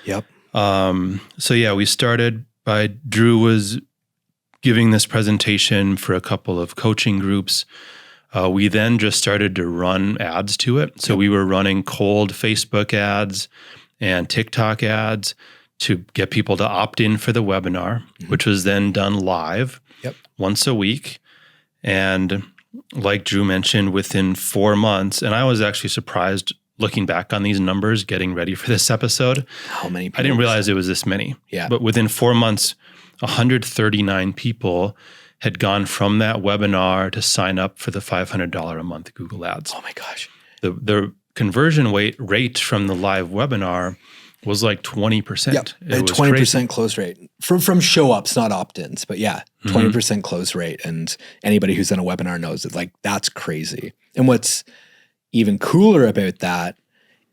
Yep. So yeah, we started by Drew was giving this presentation for a couple of coaching groups. We then just started to run ads to it. So we were running cold Facebook ads and TikTok ads to get people to opt in for the webinar, which was then done live once a week. And like Drew mentioned, within 4 months, and I was actually surprised looking back on these numbers, getting ready for this episode. How many people? I didn't realize it was this many. Yeah. But within 4 months, 139 people had gone from that webinar to sign up for the $500 a month Google Ads. Oh my gosh. The conversion rate from the live webinar was like 20%. Yep. It was 20% crazy. close rate from show ups, not opt-ins, but 20% close rate. And anybody who's done a webinar knows that like that's crazy. And what's even cooler about that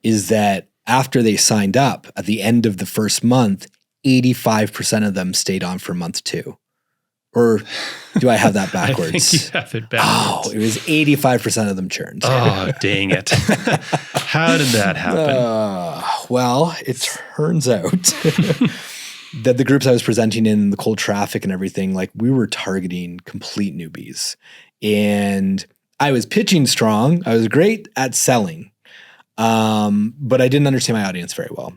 is that after they signed up at the end of the first month, 85% of them stayed on for month 2. Or do I have that backwards? I think you have it backwards. Oh, it was 85% of them churned. Oh, dang it. How did that happen? Well, it turns out that the groups I was presenting in, the cold traffic and everything, like we were targeting complete newbies. And I was pitching strong. I was great at selling, but I didn't understand my audience very well.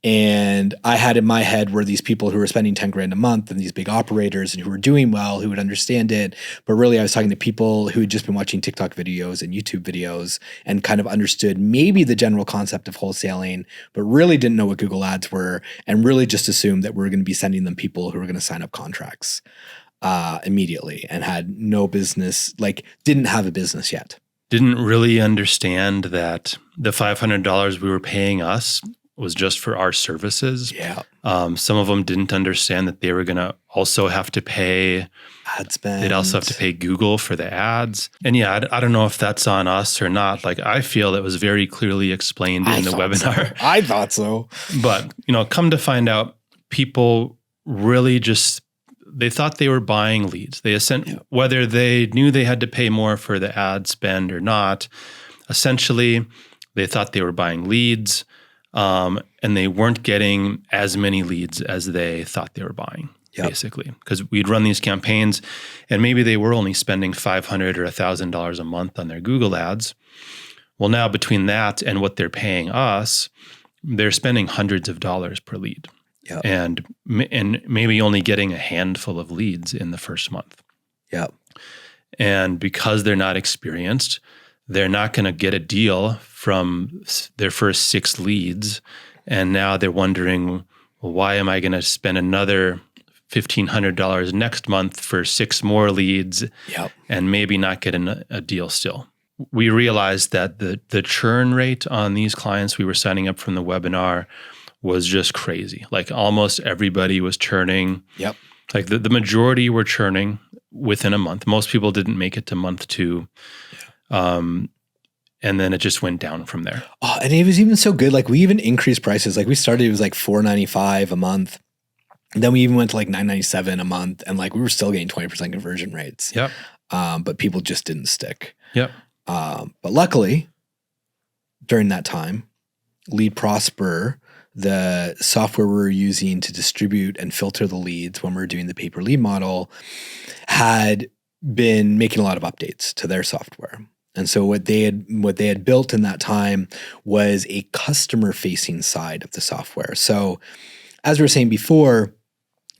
And I had in my head were these people who were spending 10 grand a month and these big operators and who were doing well, who would understand it. But really I was talking to people who had just been watching TikTok videos and YouTube videos and kind of understood maybe the general concept of wholesaling, but really didn't know what Google Ads were and really just assumed that we were going to be sending them people who were going to sign up contracts immediately and had no business, like didn't have a business yet. Didn't really understand that the $500 we were paying us was just for our services. Yeah. Some of them didn't understand that they were going to also have to pay ad spend. They'd also have to pay Google for the ads. And yeah, I don't know if that's on us or not. Like I feel it was very clearly explained in the webinar. I thought so. But, come to find out, people really just, they thought they were buying leads. They whether they knew they had to pay more for the ad spend or not, essentially they thought they were buying leads. And they weren't getting as many leads as they thought they were buying, basically. Because we'd run these campaigns and maybe they were only spending $500 or $1,000 a month on their Google ads. Well, now between that and what they're paying us, they're spending hundreds of dollars per lead. Yep. And maybe only getting a handful of leads in the first month. Yep. And because they're not experienced, they're not going to get a deal from their first 6 leads. And now they're wondering, well, why am I going to spend another $1,500 next month for 6 more leads and maybe not get a deal still? We realized that the churn rate on these clients we were signing up from the webinar was just crazy. Like almost everybody was churning. Yep. Like the majority were churning within a month. Most people didn't make it to month 2. And then it just went down from there. Oh, and it was even so good. Like we even increased prices. Like we started, it was like $4.95 a month. And then we even went to like $9.97 a month. And like we were still getting 20% conversion rates. Yep. But people just didn't stick. Yep. But luckily, during that time, Lead Prosper, the software we were using to distribute and filter the leads when we were doing the pay-per-lead model, had been making a lot of updates to their software. And so what they had built in that time was a customer-facing side of the software. So as we were saying before,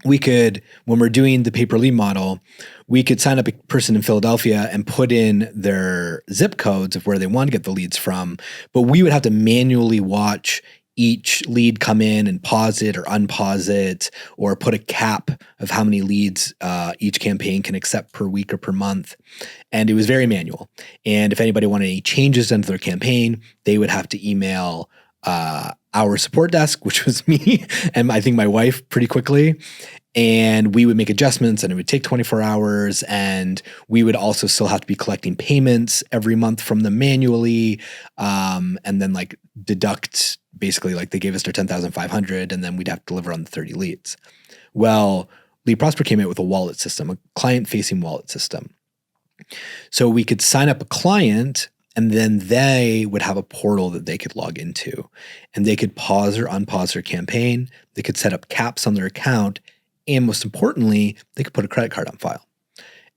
we could, when we're doing the pay-per-lead model, we could sign up a person in Philadelphia and put in their zip codes of where they want to get the leads from. But we would have to manually watch each lead come in and pause it or unpause it, or put a cap of how many leads each campaign can accept per week or per month. And it was very manual. And if anybody wanted any changes into their campaign, they would have to email our support desk, which was me and I think my wife pretty quickly. And we would make adjustments and it would take 24 hours. And we would also still have to be collecting payments every month from them manually. And then like deduct, basically like they gave us their 10,500 and then we'd have to deliver on the 30 leads. Well, Lead Prosper came out with a wallet system, a client-facing wallet system. So we could sign up a client and then they would have a portal that they could log into. And they could pause or unpause their campaign. They could set up caps on their account. And most importantly, they could put a credit card on file.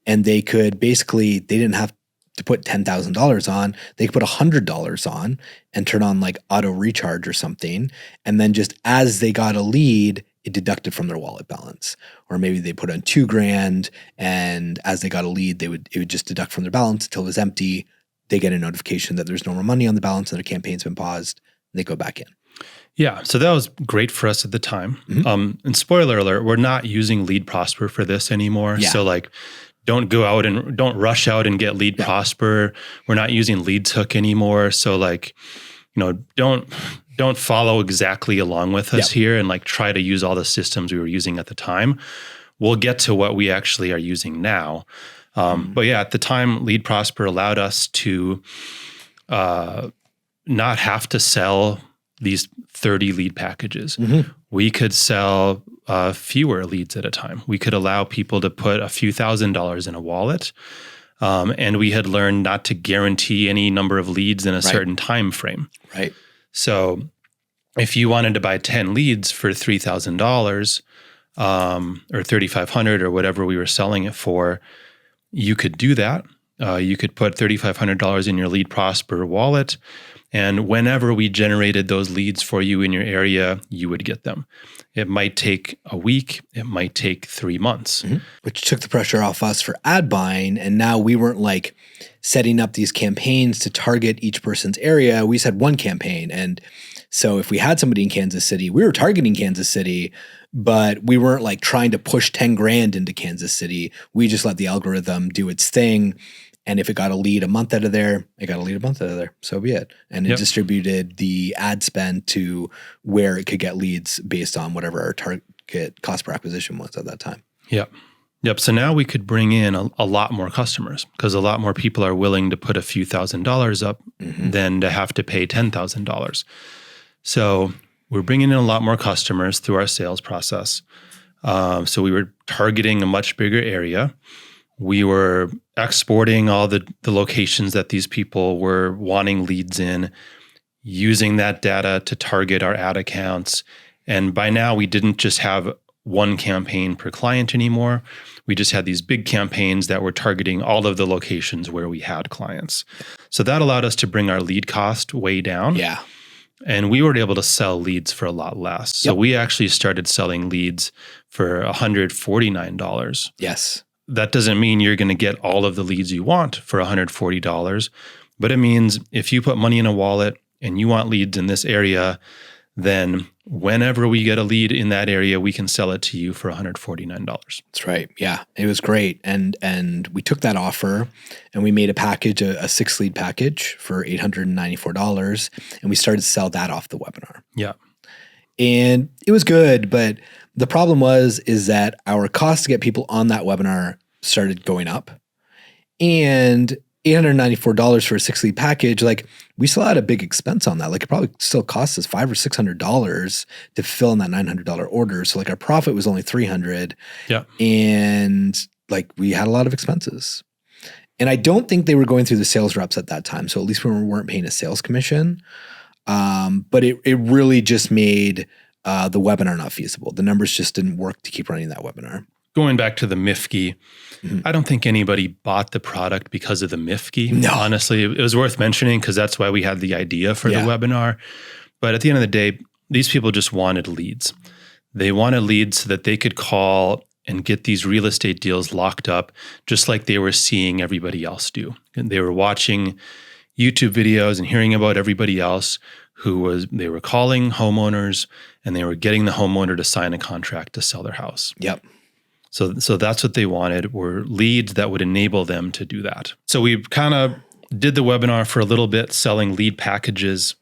And they could basically, they didn't have to put $10,000 on. They could put $100 on and turn on like auto recharge or something. And then just as they got a lead, it deducted from their wallet balance. Or maybe they put on $2,000 and as they got a lead, it would just deduct from their balance until it was empty. They get a notification that there's no more money on the balance and their campaign's been paused. And they go back in. Yeah, so that was great for us at the time. And spoiler alert, we're not using Lead Prosper for this anymore. Yeah. So like, don't rush out and get Lead Prosper. We're not using Leads Hook anymore. So like, don't follow exactly along with us here and like try to use all the systems we were using at the time. We'll get to what we actually are using now. But yeah, at the time, Lead Prosper allowed us to not have to sell these 30 lead packages. We could sell fewer leads at a time. We could allow people to put a few $1,000s in a wallet. And we had learned not to guarantee any number of leads in a certain time frame. Right. So if you wanted to buy 10 leads for $3,000 or $3,500 or whatever we were selling it for, you could do that. You could put $3,500 in your Lead Prosper wallet. And whenever we generated those leads for you in your area, you would get them. It might take a week. It might take 3 months. Which took the pressure off us for ad buying. And now we weren't like setting up these campaigns to target each person's area. We just had one campaign. And so if we had somebody in Kansas City, we were targeting Kansas City, but we weren't like trying to push 10 grand into Kansas City. We just let the algorithm do its thing. And if it got a lead a month out of there, it got a lead a month out of there. So be it. And it distributed the ad spend to where it could get leads based on whatever our target cost per acquisition was at that time. Yep. So now we could bring in a lot more customers because a lot more people are willing to put a few $1,000s up than to have to pay $10,000. So we're bringing in a lot more customers through our sales process. So we were targeting a much bigger area. We were exporting all the locations that these people were wanting leads in, using that data to target our ad accounts. And by now, we didn't just have one campaign per client anymore. We just had these big campaigns that were targeting all of the locations where we had clients. So that allowed us to bring our lead cost way down. Yeah. And we were able to sell leads for a lot less. So we actually started selling leads for $149. Yes. That doesn't mean you're going to get all of the leads you want for $140, but it means if you put money in a wallet and you want leads in this area, then whenever we get a lead in that area, we can sell it to you for $149. That's right. Yeah, it was great. And we took that offer and we made a package, a 6-lead package for $894, and we started to sell that off the webinar. Yeah. And it was good, but the problem is that our cost to get people on that webinar started going up. And $894 for a 6-lead package, like we still had a big expense on that. Like it probably still cost us $500 or $600 to fill in that $900 order. So like our profit was only $300. Yeah. And like we had a lot of expenses. And I don't think they were going through the sales reps at that time. So at least we weren't paying a sales commission. But it really just made the webinar not feasible. The numbers just didn't work to keep running that webinar. Going back to the MIFGE, I don't think anybody bought the product because of the MIFGE. No. Honestly, it was worth mentioning because that's why we had the idea for the webinar. But at the end of the day, these people just wanted leads. They wanted leads so that they could call and get these real estate deals locked up just like they were seeing everybody else do. And they were watching YouTube videos and hearing about everybody else they were calling homeowners and they were getting the homeowner to sign a contract to sell their house. Yep. So that's what they wanted, were leads that would enable them to do that. So we kind of did the webinar for a little bit, selling lead packages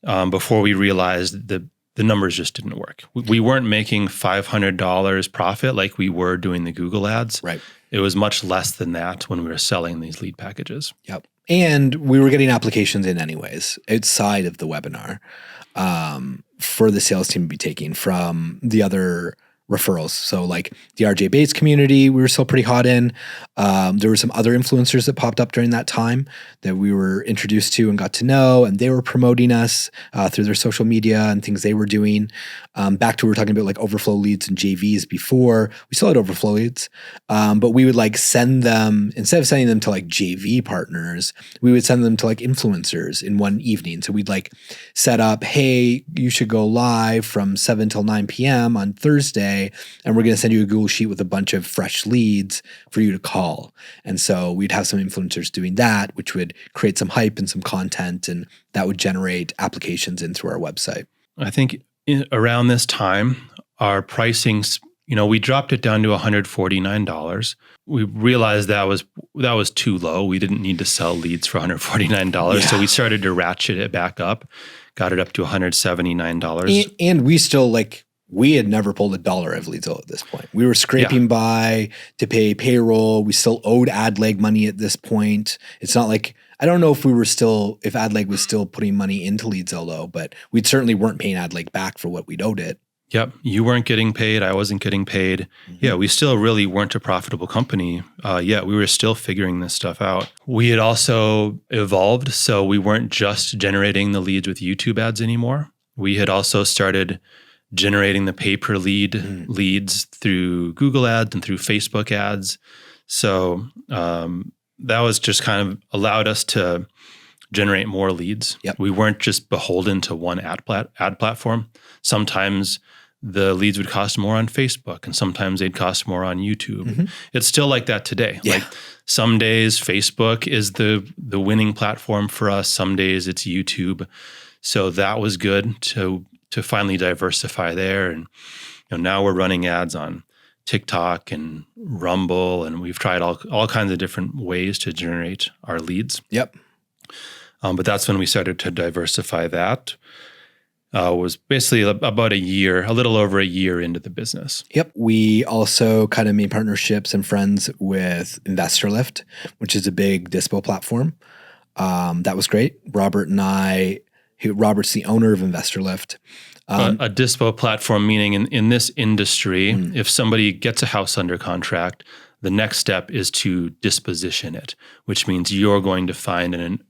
before we realized the the numbers just didn't work. We weren't making $500 profit like we were doing the Google ads. Right. It was much less than that when we were selling these lead packages. Yep. And we were getting applications in anyways outside of the webinar for the sales team to be taking from the other referrals. So like the RJ Bates community, we were still pretty hot in. There were some other influencers that popped up during that time that we were introduced to and got to know, and they were promoting us through their social media and things they were doing. Back to we were talking about like overflow leads and JVs before. We still had overflow leads, but we would like send them, instead of sending them to like JV partners, we would send them to like influencers in one evening. So we'd like set up, hey, you should go live from 7 till 9 p.m. on Thursday, and we're going to send you a Google Sheet with a bunch of fresh leads for you to call. And so we'd have some influencers doing that, which would create some hype and some content, and that would generate applications in through our website. I think around this time, our pricings, we dropped it down to $149. We realized that was too low. We didn't need to sell leads for $149. Yeah. So we started to ratchet it back up, got it up to $179. And we still we had never pulled $1 of leads at this point. We were scraping by to pay payroll. We still owed AdLeg money at this point. It's not like, I don't know if AdLeg was still putting money into Leadzillow, but we certainly weren't paying AdLeg back for what we'd owed it. Yep. You weren't getting paid. I wasn't getting paid. Mm-hmm. Yeah. We still really weren't a profitable company. We were still figuring this stuff out. We had also evolved. So we weren't just generating the leads with YouTube ads anymore. We had also started generating the pay-per-lead leads through Google ads and through Facebook ads. So that was just kind of allowed us to generate more leads. Yep. We weren't just beholden to one ad platform. Sometimes the leads would cost more on Facebook, and sometimes they'd cost more on YouTube. Mm-hmm. It's still like that today. Yeah. Like some days Facebook is the winning platform for us. Some days it's YouTube. So that was good to finally diversify there. And now we're running ads on TikTok and Rumble, and we've tried all kinds of different ways to generate our leads. Yep. But that's when we started to diversify that. Was basically about a little over a year into the business. Yep. We also kind of made partnerships and friends with InvestorLift, which is a big dispo platform. That was great. Robert's the owner of InvestorLift. A dispo platform, meaning in this industry, if somebody gets a house under contract, the next step is to disposition it, which means you're going to find and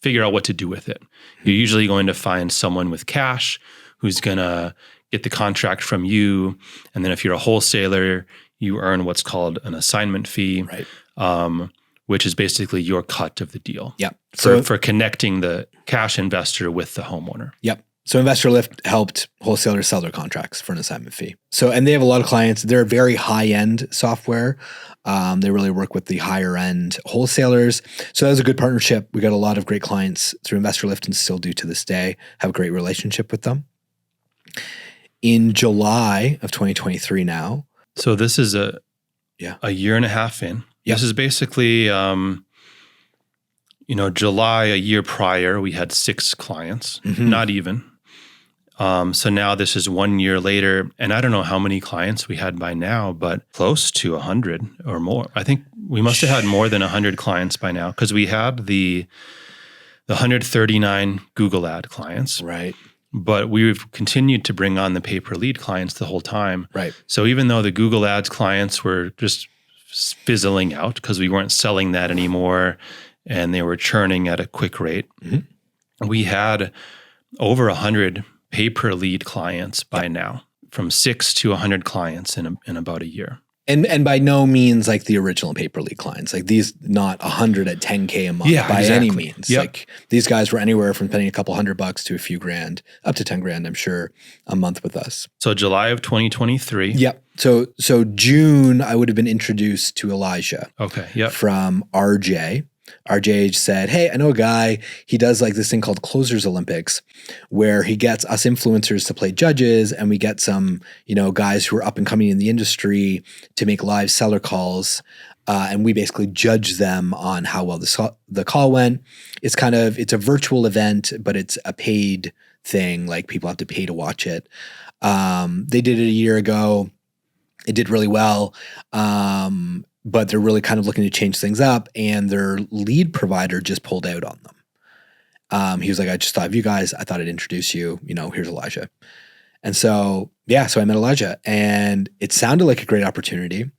figure out what to do with it. You're usually going to find someone with cash who's going to get the contract from you. And then if you're a wholesaler, you earn what's called an assignment fee, right. Which is basically your cut of the deal. Yep. For connecting the cash investor with the homeowner. Yep. So InvestorLift helped wholesalers sell their contracts for an assignment fee. And they have a lot of clients. They're very high-end software. They really work with the higher-end wholesalers. So that was a good partnership. We got a lot of great clients through InvestorLift and still do to this day. Have a great relationship with them. In July of 2023 now. So this is a year and a half in. Yep. This is basically, July a year prior, we had 6 clients, not even. So now this is 1 year later, and I don't know how many clients we had by now, but close to 100 or more. I think we must have had more than 100 clients by now, because we had the 139 Google ad clients. Right. But we've continued to bring on the pay-per-lead clients the whole time. Right. So even though the Google ads clients were just fizzling out because we weren't selling that anymore and they were churning at a quick rate, we had over 100 pay-per-lead clients by now, from 6 to 100 clients in about a year. And by no means like the original pay-per-lead clients, like these, not 100 at 10K a month by any means. Yep. Like these guys were anywhere from spending a couple $100 to a few grand, up to 10 grand, I'm sure, a month with us. So July of 2023. Yep. So June, I would have been introduced to Elijah. Okay. Yep. From RJ. RJ said, hey, I know a guy, he does like this thing called Closers Olympics, where he gets us influencers to play judges, and we get some, guys who are up and coming in the industry to make live seller calls. And we basically judge them on how well the call went. It's a virtual event, but it's a paid thing. Like people have to pay to watch it. They did it a year ago. It did really well. But they're really kind of looking to change things up, and their lead provider just pulled out on them. He was like, I just thought of you guys. I thought I'd introduce you. Here's Elijah. And so I met Elijah, and it sounded like a great opportunity.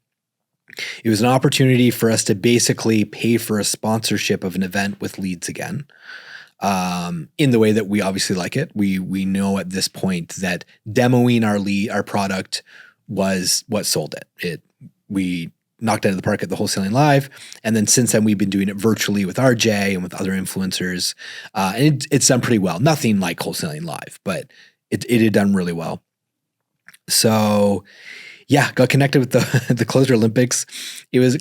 It was an opportunity for us to basically pay for a sponsorship of an event with leads again. In the way that we obviously like it. We know at this point that demoing our product was what sold it. We knocked it out of the park at the Wholesaling Live. And then since then, we've been doing it virtually with RJ and with other influencers. And it's done pretty well. Nothing like Wholesaling Live, but it had done really well. So got connected with the Closer Olympics.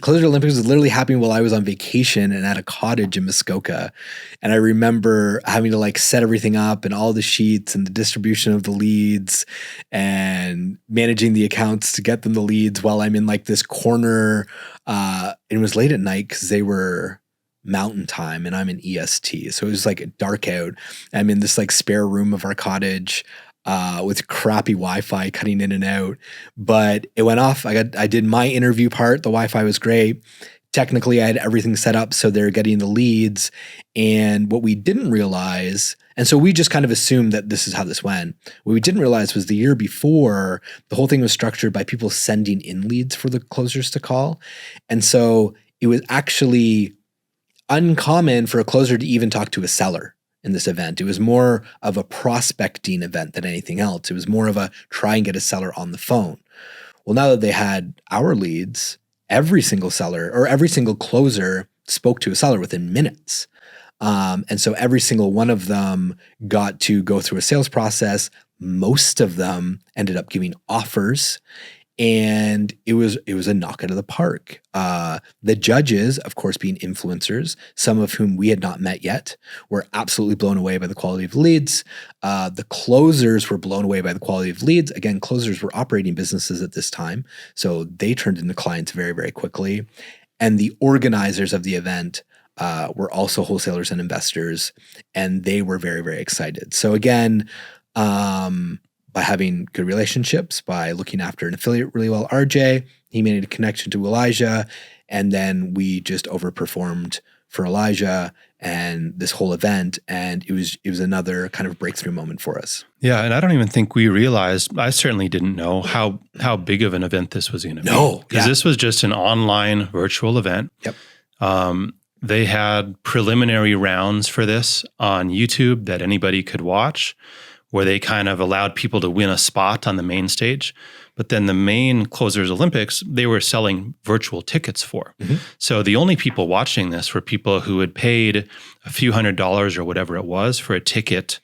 Closer Olympics was literally happening while I was on vacation and at a cottage in Muskoka. And I remember having to like set everything up and all the sheets and the distribution of the leads and managing the accounts to get them the leads while I'm in like this corner. It was late at night because they were Mountain Time and I'm in EST. So it was like dark out. I'm in this like spare room of our cottage with crappy Wi-Fi cutting in and out, but it went off. I did my interview part. The Wi-Fi was great. Technically, I had everything set up so they're getting the leads. And what we didn't realize, and so we just kind of assumed that this is how this went. What we didn't realize was the year before, the whole thing was structured by people sending in leads for the closers to call. And so it was actually uncommon for a closer to even talk to a seller in this event. It was more of a prospecting event than anything else. It was more of a try and get a seller on the phone. Well, now that they had our leads, every single seller or every single closer spoke to a seller within minutes. And so every single one of them got to go through a sales process. Most of them ended up giving offers. And it was a knock out of the park. The judges, of course, being influencers, some of whom we had not met yet, were absolutely blown away by the quality of leads. The closers were blown away by the quality of leads. Again, closers were operating businesses at this time, so they turned into clients very, very quickly. And the organizers of the event were also wholesalers and investors, and they were very, very excited. So again, by having good relationships, by looking after an affiliate really well, RJ, he made a connection to Elijah, and then we just overperformed for Elijah and this whole event, and it was another kind of breakthrough moment for us. Yeah, and I don't even think we realized, I certainly didn't know how big of an event this was going to be. No. Because this was just an online virtual event. Yep. They had preliminary rounds for this on YouTube that anybody could watch, where they kind of allowed people to win a spot on the main stage. But then the main Closers Olympics, they were selling virtual tickets for. Mm-hmm. So the only people watching this were people who had paid a few $100s or whatever it was for a ticket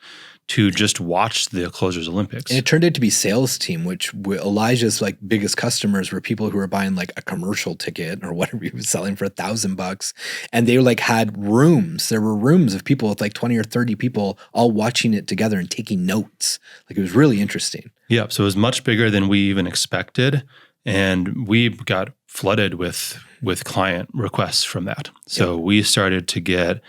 to just watch the Closers Olympics. And it turned out to be sales team, which Elijah's like biggest customers were people who were buying like a commercial ticket or whatever he was selling for $1,000. And they like had rooms. There were rooms of people with like 20 or 30 people all watching it together and taking notes. Like it was really interesting. Yeah. So it was much bigger than we even expected. And we got flooded with client requests from that. So we started to get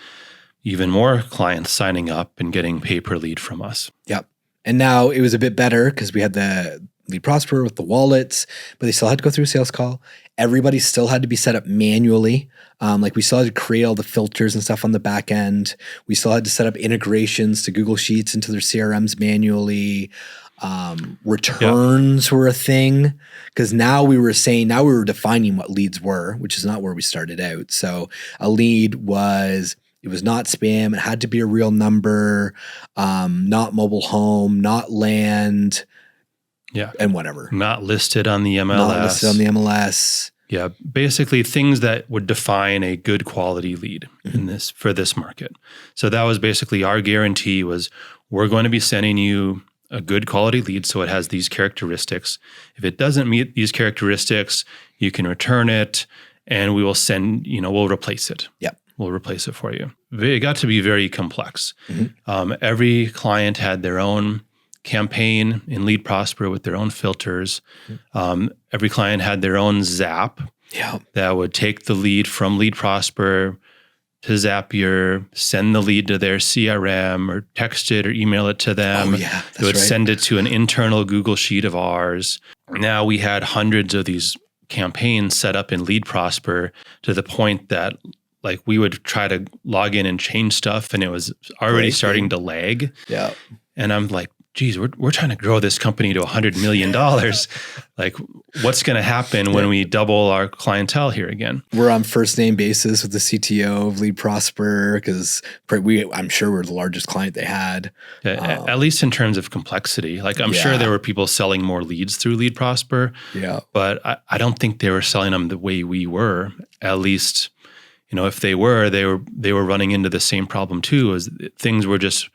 even more clients signing up and getting pay per lead from us. Yep. And now it was a bit better because we had the Lead Prosper with the wallets, but they still had to go through a sales call. Everybody still had to be set up manually. Like we still had to create all the filters and stuff on the back end. We still had to set up integrations to Google Sheets into their CRMs manually. Returns were a thing because now we were defining what leads were, which is not where we started out. So a lead was... It was not spam. It had to be a real number, not mobile home, not land, and whatever. Not listed on the MLS. Not listed on the MLS. Yeah, basically things that would define a good quality lead for this market. So that was basically our guarantee was we're going to be sending you a good quality lead, so it has these characteristics. If it doesn't meet these characteristics, you can return it, and we will we'll replace it. Yep. We'll replace it for you. It got to be very complex. Mm-hmm. Every client had their own campaign in Lead Prosper with their own filters. Mm-hmm. Every client had their own Zap that would take the lead from Lead Prosper, to Zapier, send the lead to their CRM, or text it or email it to them. Oh, yeah, it would send it to an internal Google Sheet of ours. Now we had hundreds of these campaigns set up in Lead Prosper, to the point that like we would try to log in and change stuff, and it was already starting to lag. Yeah. And I'm like, geez, we're trying to grow this company to $100 million. Like, what's going to happen when we double our clientele here again? We're on first name basis with the CTO of Lead Prosper, because I'm sure we're the largest client they had. At least in terms of complexity. Like, I'm sure there were people selling more leads through Lead Prosper. Yeah. But I don't think they were selling them the way we were. At least, if they were running into the same problem too, as things were just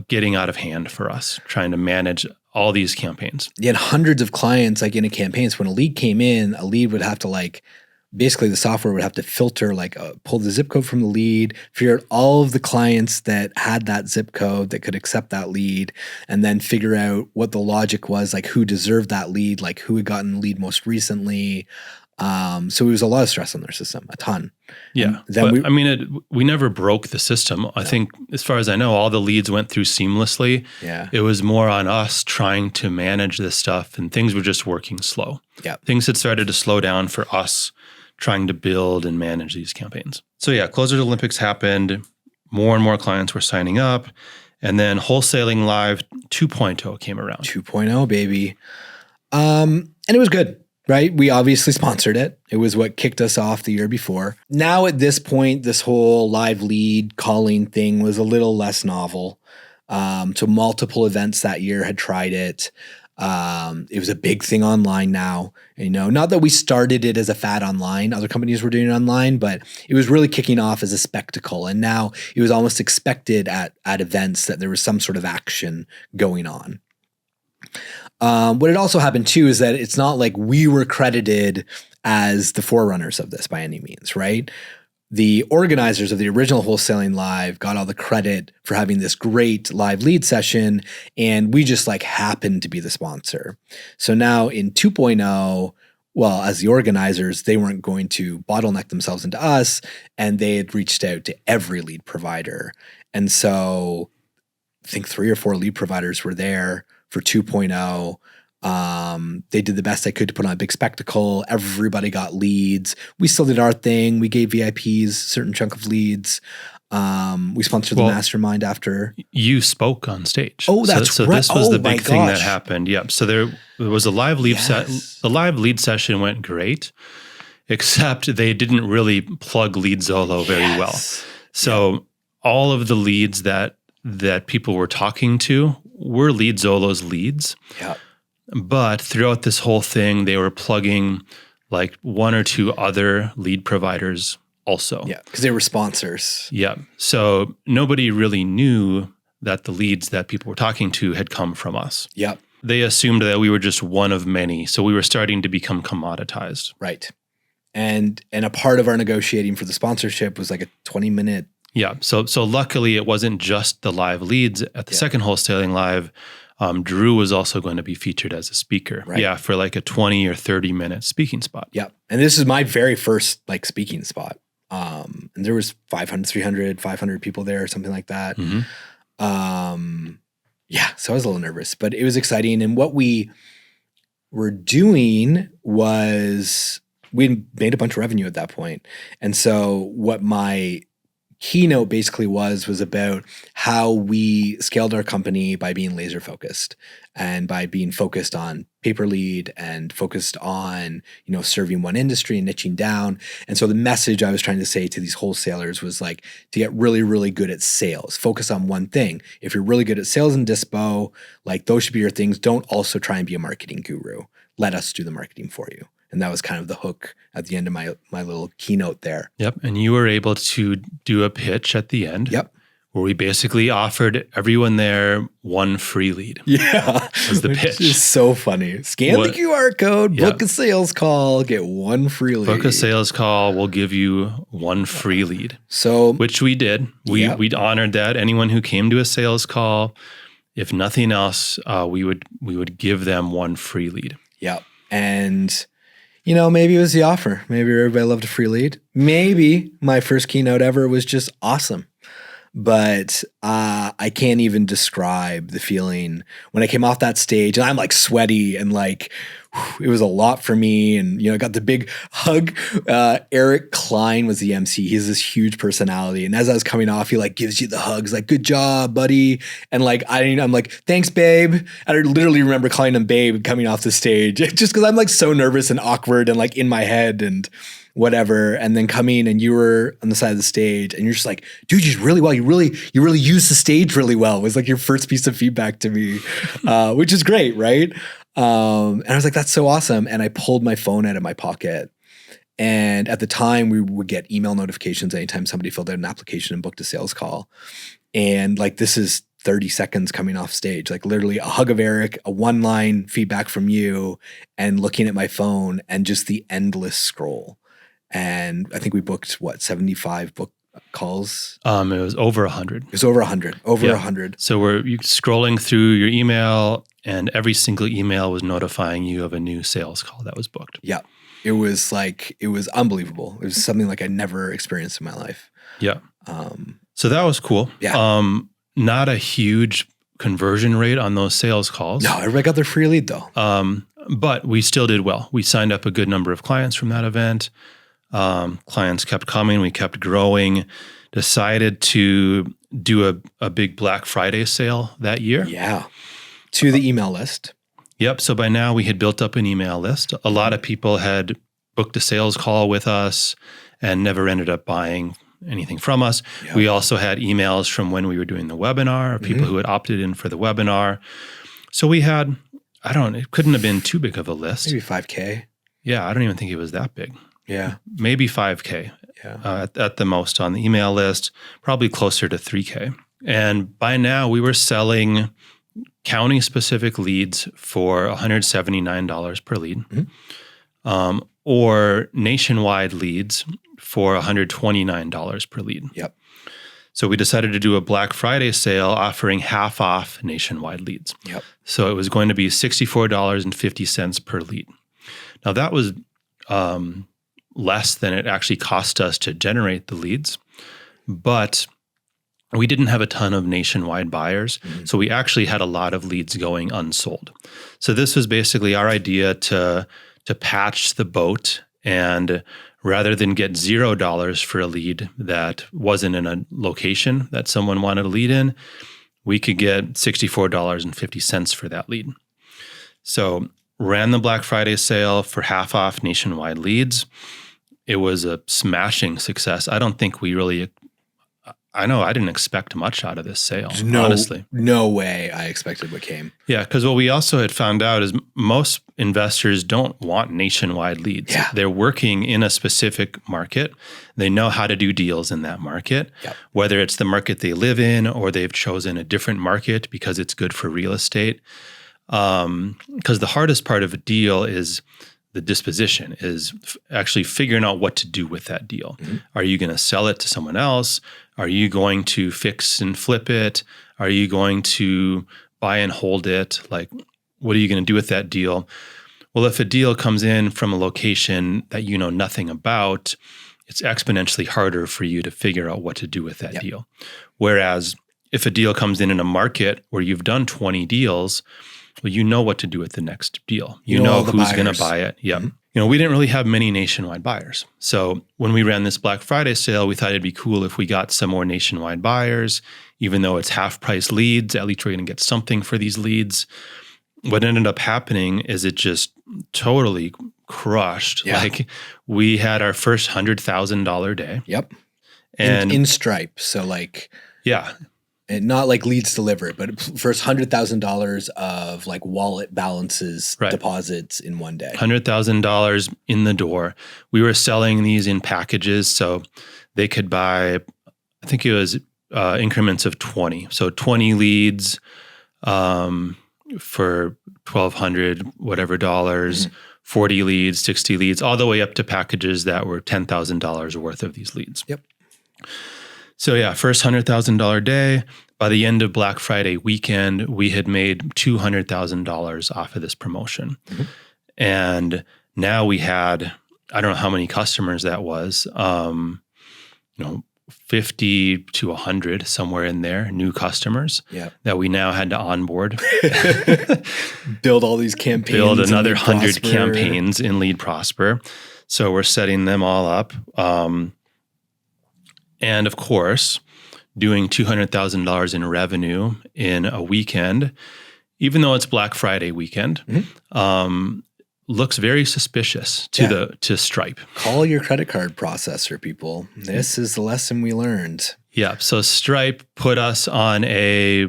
getting out of hand for us, trying to manage all these campaigns. You had hundreds of clients like in a campaign. So when a lead came in, a lead would have to basically the software would have to filter, pull the zip code from the lead, figure out all of the clients that had that zip code that could accept that lead, and then figure out what the logic was, like who deserved that lead, like who had gotten the lead most recently. So it was a lot of stress on their system, a ton. Yeah. We never broke the system. I think, as far as I know, all the leads went through seamlessly. Yeah. It was more on us trying to manage this stuff, and things were just working slow. Yeah. Things had started to slow down for us trying to build and manage these campaigns. So yeah, Closers Olympics happened. More and more clients were signing up. And then Wholesaling Live 2.0 came around. 2.0, baby. And it was good. Right? We obviously sponsored it. It was what kicked us off the year before. Now at this point, this whole live lead calling thing was a little less novel. So multiple events that year had tried it. It was a big thing online now. Not that we started it as a fad online. Other companies were doing it online, but it was really kicking off as a spectacle. And now it was almost expected at events that there was some sort of action going on. What had also happened too is that it's not like we were credited as the forerunners of this by any means, right? The organizers of the original Wholesaling Live got all the credit for having this great live lead session, and we just happened to be the sponsor. So now in 2.0, well, as the organizers, they weren't going to bottleneck themselves into us, and they had reached out to every lead provider. And so I think 3 or 4 lead providers were there for 2.0. They did the best they could to put on a big spectacle. Everybody got leads. We still did our thing. We gave VIPs a certain chunk of leads. We sponsored the mastermind after. You spoke on stage. Oh, that's so right. This was the big thing that happened. Yep. So there was a live lead the live lead session went great, except they didn't really plug LeadZolo very well. So all of the leads that people were talking to were LeadZolo's leads. Yeah. But throughout this whole thing, they were plugging 1 or 2 other lead providers also. Yeah, because they were sponsors. Yeah. So nobody really knew that the leads that people were talking to had come from us. Yeah. They assumed that we were just one of many. So we were starting to become commoditized. Right. And a part of our negotiating for the sponsorship was a 20-minute. Yeah. So luckily it wasn't just the live leads at the second Wholesaling Live. Drew was also going to be featured as a speaker. Right. Yeah, for a 20 or 30-minute speaking spot. Yeah. And this is my very first speaking spot. And there was 500 people there or something like that. Mm-hmm. So I was a little nervous, but it was exciting. And what we were doing was we made a bunch of revenue at that point. And so what my keynote basically was about how we scaled our company by being laser focused and by being focused on paper lead and focused on, serving one industry and niching down. And so the message I was trying to say to these wholesalers was to get really, really good at sales, focus on one thing. If you're really good at sales and dispo, those should be your things. Don't also try and be a marketing guru. Let us do the marketing for you. And that was kind of the hook at the end of my little keynote there. Yep. And you were able to do a pitch at the end. Yep. Where we basically offered everyone there one free lead. Yeah. Was the pitch. It's so funny. Scan the QR code, book a sales call, get one free lead. Book a sales call, we'll give you one free lead. So, which we did. We honored that. Anyone who came to a sales call, if nothing else, we would give them one free lead. Yeah. And Maybe it was the offer. Maybe everybody loved a free lead. Maybe my first keynote ever was just awesome. But I can't even describe the feeling when I came off that stage, and I'm like sweaty and like, it was a lot for me. And, I got the big hug. Eric Klein was the MC. He's this huge personality. And as I was coming off, he like gives you the hugs, like, good job, buddy. And like, I'm like, thanks, babe. And I literally remember calling him babe coming off the stage just because I'm like so nervous and awkward and like in my head and whatever. And then coming, and you were on the side of the stage and you're just like, dude, you did really well. You really used the stage really well. It was like your first piece of feedback to me, which is great. Right. And I was like, that's so awesome. And I pulled my phone out of my pocket. And at the time we would get email notifications anytime somebody filled out an application and booked a sales call. And like, this is 30 seconds coming off stage, like literally a hug of Eric, a 1-line feedback from you, and looking at my phone and just the endless scroll. And I think we booked 75 book calls. It was over 100. It was over 100. Over 100. So we're scrolling through your email, and every single email was notifying you of a new sales call that was booked. Yeah. It was unbelievable. It was something like I never experienced in my life. Yeah. So that was cool. Yeah. Not a huge conversion rate on those sales calls. No, everybody got their free lead though. But we still did well. We signed up a good number of clients from that event. Clients kept coming. We kept growing. Decided to do a big Black Friday sale that year. Yeah. To the email list. Yep. So by now we had built up an email list. A lot of people had booked a sales call with us and never ended up buying anything from us. Yep. We also had emails from when we were doing the webinar, people who had opted in for the webinar. So we had, it couldn't have been too big of a list. Maybe 5K. Yeah. I don't even think it was that big. Yeah. Maybe 5K at the most on the email list, probably closer to 3K. And by now we were selling county-specific leads for $179 per lead, or nationwide leads for $129 per lead. Yep. So we decided to do a Black Friday sale offering half off nationwide leads. Yep. So it was going to be $64.50 per lead. Now that was less than it actually cost us to generate the leads, but we didn't have a ton of nationwide buyers. So we actually had a lot of leads going unsold. So this was basically our idea to patch the boat, and rather than get $0 for a lead that wasn't in a location that someone wanted a lead in, we could get $64.50 for that lead. So ran the Black Friday sale for half off nationwide leads. It was a smashing success. I don't think we really, I didn't expect much out of this sale, honestly. No way I expected what came. Yeah, because what we also had found out is most investors don't want nationwide leads. Yeah. They're working in a specific market. They know how to do deals in that market, whether it's the market they live in or they've chosen a different market because it's good for real estate. Because the hardest part of a deal is the disposition, is actually figuring out what to do with that deal. Are you going to sell it to someone else? Are you going to fix and flip it? Are you going to buy and hold it? Like, what are you going to do with that deal? Well, if a deal comes in from a location that you know nothing about, it's exponentially harder for you to figure out what to do with that deal. Whereas if a deal comes in a market where you've done 20 deals, well, you know what to do with the next deal. You know who's going to buy it. Yeah. We didn't really have many nationwide buyers. So when we ran this Black Friday sale, we thought it'd be cool if we got some more nationwide buyers, even though it's half price leads, at least we're going to get something for these leads. What ended up happening is it just totally crushed. Yeah. Like, we had our first $100,000 day. Yep. And in Stripe. So like, yeah. And not like leads delivered, but first $100,000 of like wallet balances, deposits in one day. $100,000 in the door. We were selling these in packages, so they could buy, I think it was increments of 20. So 20 leads for $1,200 whatever dollars, 40 leads, 60 leads, all the way up to packages that were $10,000 worth of these leads. Yep. So yeah, first $100,000 day. By the end of Black Friday weekend, we had made $200,000 off of this promotion. And Now we had, I don't know how many customers that was, 50 to 100, somewhere in there, new customers that we now had to onboard. Build all these campaigns. Build another 100 campaigns in Lead Prosper. So we're setting them all up. And of course, doing $200,000 in revenue in a weekend, even though it's Black Friday weekend, looks very suspicious to Stripe. Call your credit card processor, people. This is the lesson we learned. Yeah. So Stripe put us on I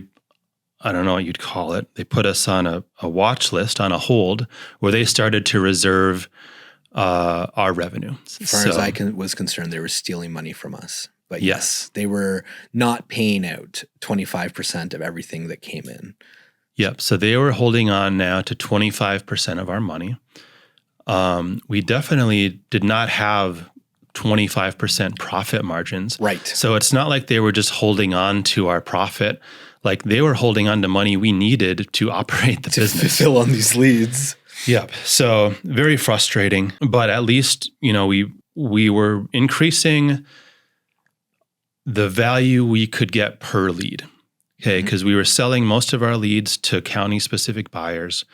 don't know what you'd call it. They put us on a watch list, on a hold, where they started to reserve our revenue. As far as I was concerned, they were stealing money from us. But yes, they were not paying out 25% of everything that came in. Yep. So they were holding on now to 25% of our money. We definitely did not have 25% profit margins. Right. So it's not like they were just holding on to our profit. Like they were holding on to money we needed to operate the business. To fill on these leads. Yep. So very frustrating. But at least, we were increasing the value we could get per lead. Okay, because we were selling most of our leads to county-specific buyers,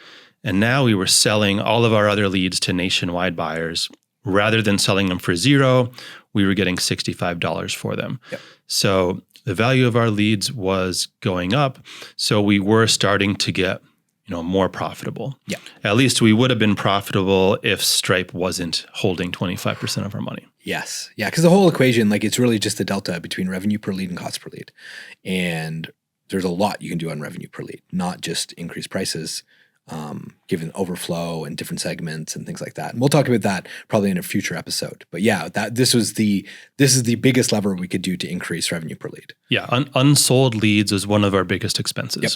and now we were selling all of our other leads to nationwide buyers. Rather than selling them for $0, we were getting $65 for them. Yep. So the value of our leads was going up, so we were starting to get more profitable. Yeah. At least we would have been profitable if Stripe wasn't holding 25% of our money. Yes. Yeah, because the whole equation, it's really just the delta between revenue per lead and cost per lead. And there's a lot you can do on revenue per lead, not just increase prices, given overflow and different segments and things like that. And we'll talk about that probably in a future episode. But yeah, this is the biggest lever we could do to increase revenue per lead. Yeah, unsold leads is one of our biggest expenses. Yep.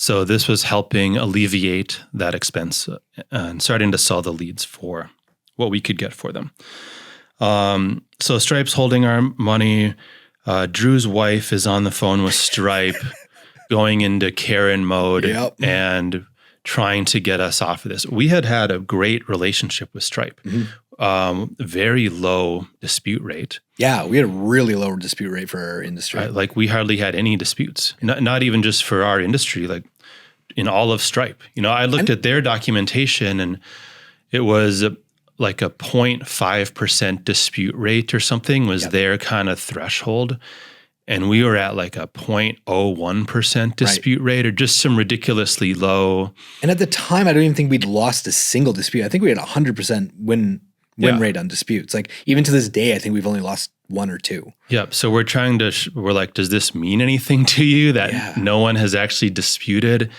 So this was helping alleviate that expense and starting to sell the leads for what we could get for them. So Stripe's holding our money. Drew's wife is on the phone with Stripe, going into Karen mode and trying to get us off of this. We had a great relationship with Stripe. Very low dispute rate. Yeah, we had a really low dispute rate for our industry. We hardly had any disputes, not even just for our industry, in all of Stripe. I looked at their documentation and it was like a 0.5% dispute rate or something was their kind of threshold. And we were at like a 0.01% dispute rate, or just some ridiculously low. And at the time, I don't even think we'd lost a single dispute. I think we had 100% win rate on disputes. Even to this day, I think we've only lost one or two. Yep. So we're trying to, we're like, does this mean anything to you that no one has actually disputed?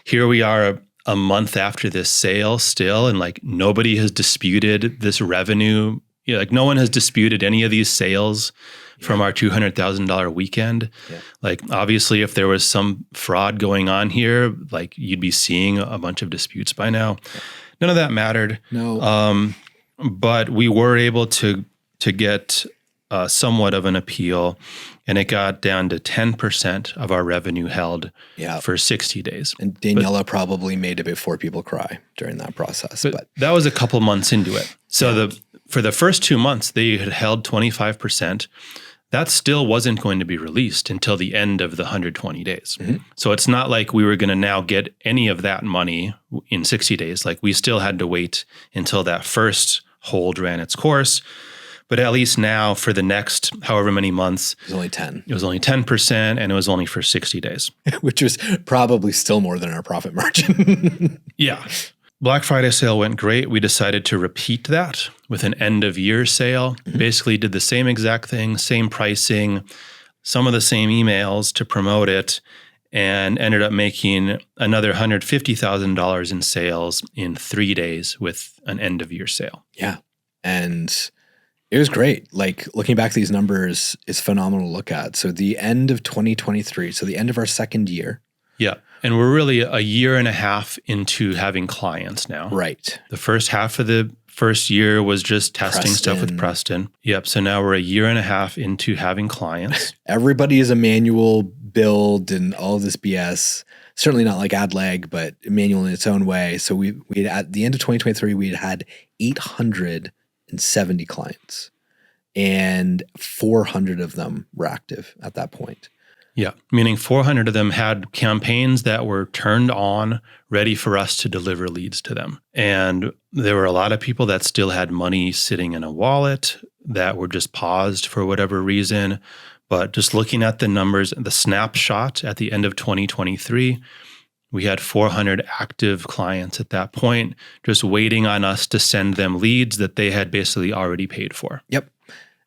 Here we are a month after this sale still, and nobody has disputed this revenue. No one has disputed any of these sales from our $200,000 weekend. Yeah. Obviously, if there was some fraud going on here, you'd be seeing a bunch of disputes by now. Yeah. None of that mattered. No. But we were able to get somewhat of an appeal, and it got down to 10% of our revenue held for 60 days. And Daniela probably made about 4 people cry during that process. But that was a couple months into it. So for the first 2 months, they had held 25%. That still wasn't going to be released until the end of the 120 days. Mm-hmm. So it's not like we were going to now get any of that money in 60 days. We still had to wait until that first hold ran its course. But at least now for the next however many months, it was only 10. It was only 10%, and it was only for 60 days. Which was probably still more than our profit margin. Yeah. Black Friday sale went great. We decided to repeat that with an end of year sale. Mm-hmm. Basically did the same exact thing, same pricing, some of the same emails to promote it, and ended up making another $150,000 in sales in 3 days with an end of year sale. Yeah. And it was great. Looking back at these numbers is phenomenal to look at. So the end of 2023, so the end of our second year. Yeah. And we're really a year and a half into having clients now. Right. The first half of the first year was just testing stuff with Preston. Yep. So now we're a year and a half into having clients. Everybody is a manual build and all of this BS. Certainly not like AdLeg, but manual in its own way. So we at the end of 2023, we had 870 clients, and 400 of them were active at that point. Yeah, meaning 400 of them had campaigns that were turned on, ready for us to deliver leads to them. And there were a lot of people that still had money sitting in a wallet that were just paused for whatever reason. But just looking at the numbers, the snapshot at the end of 2023, we had 400 active clients at that point, just waiting on us to send them leads that they had basically already paid for. Yep.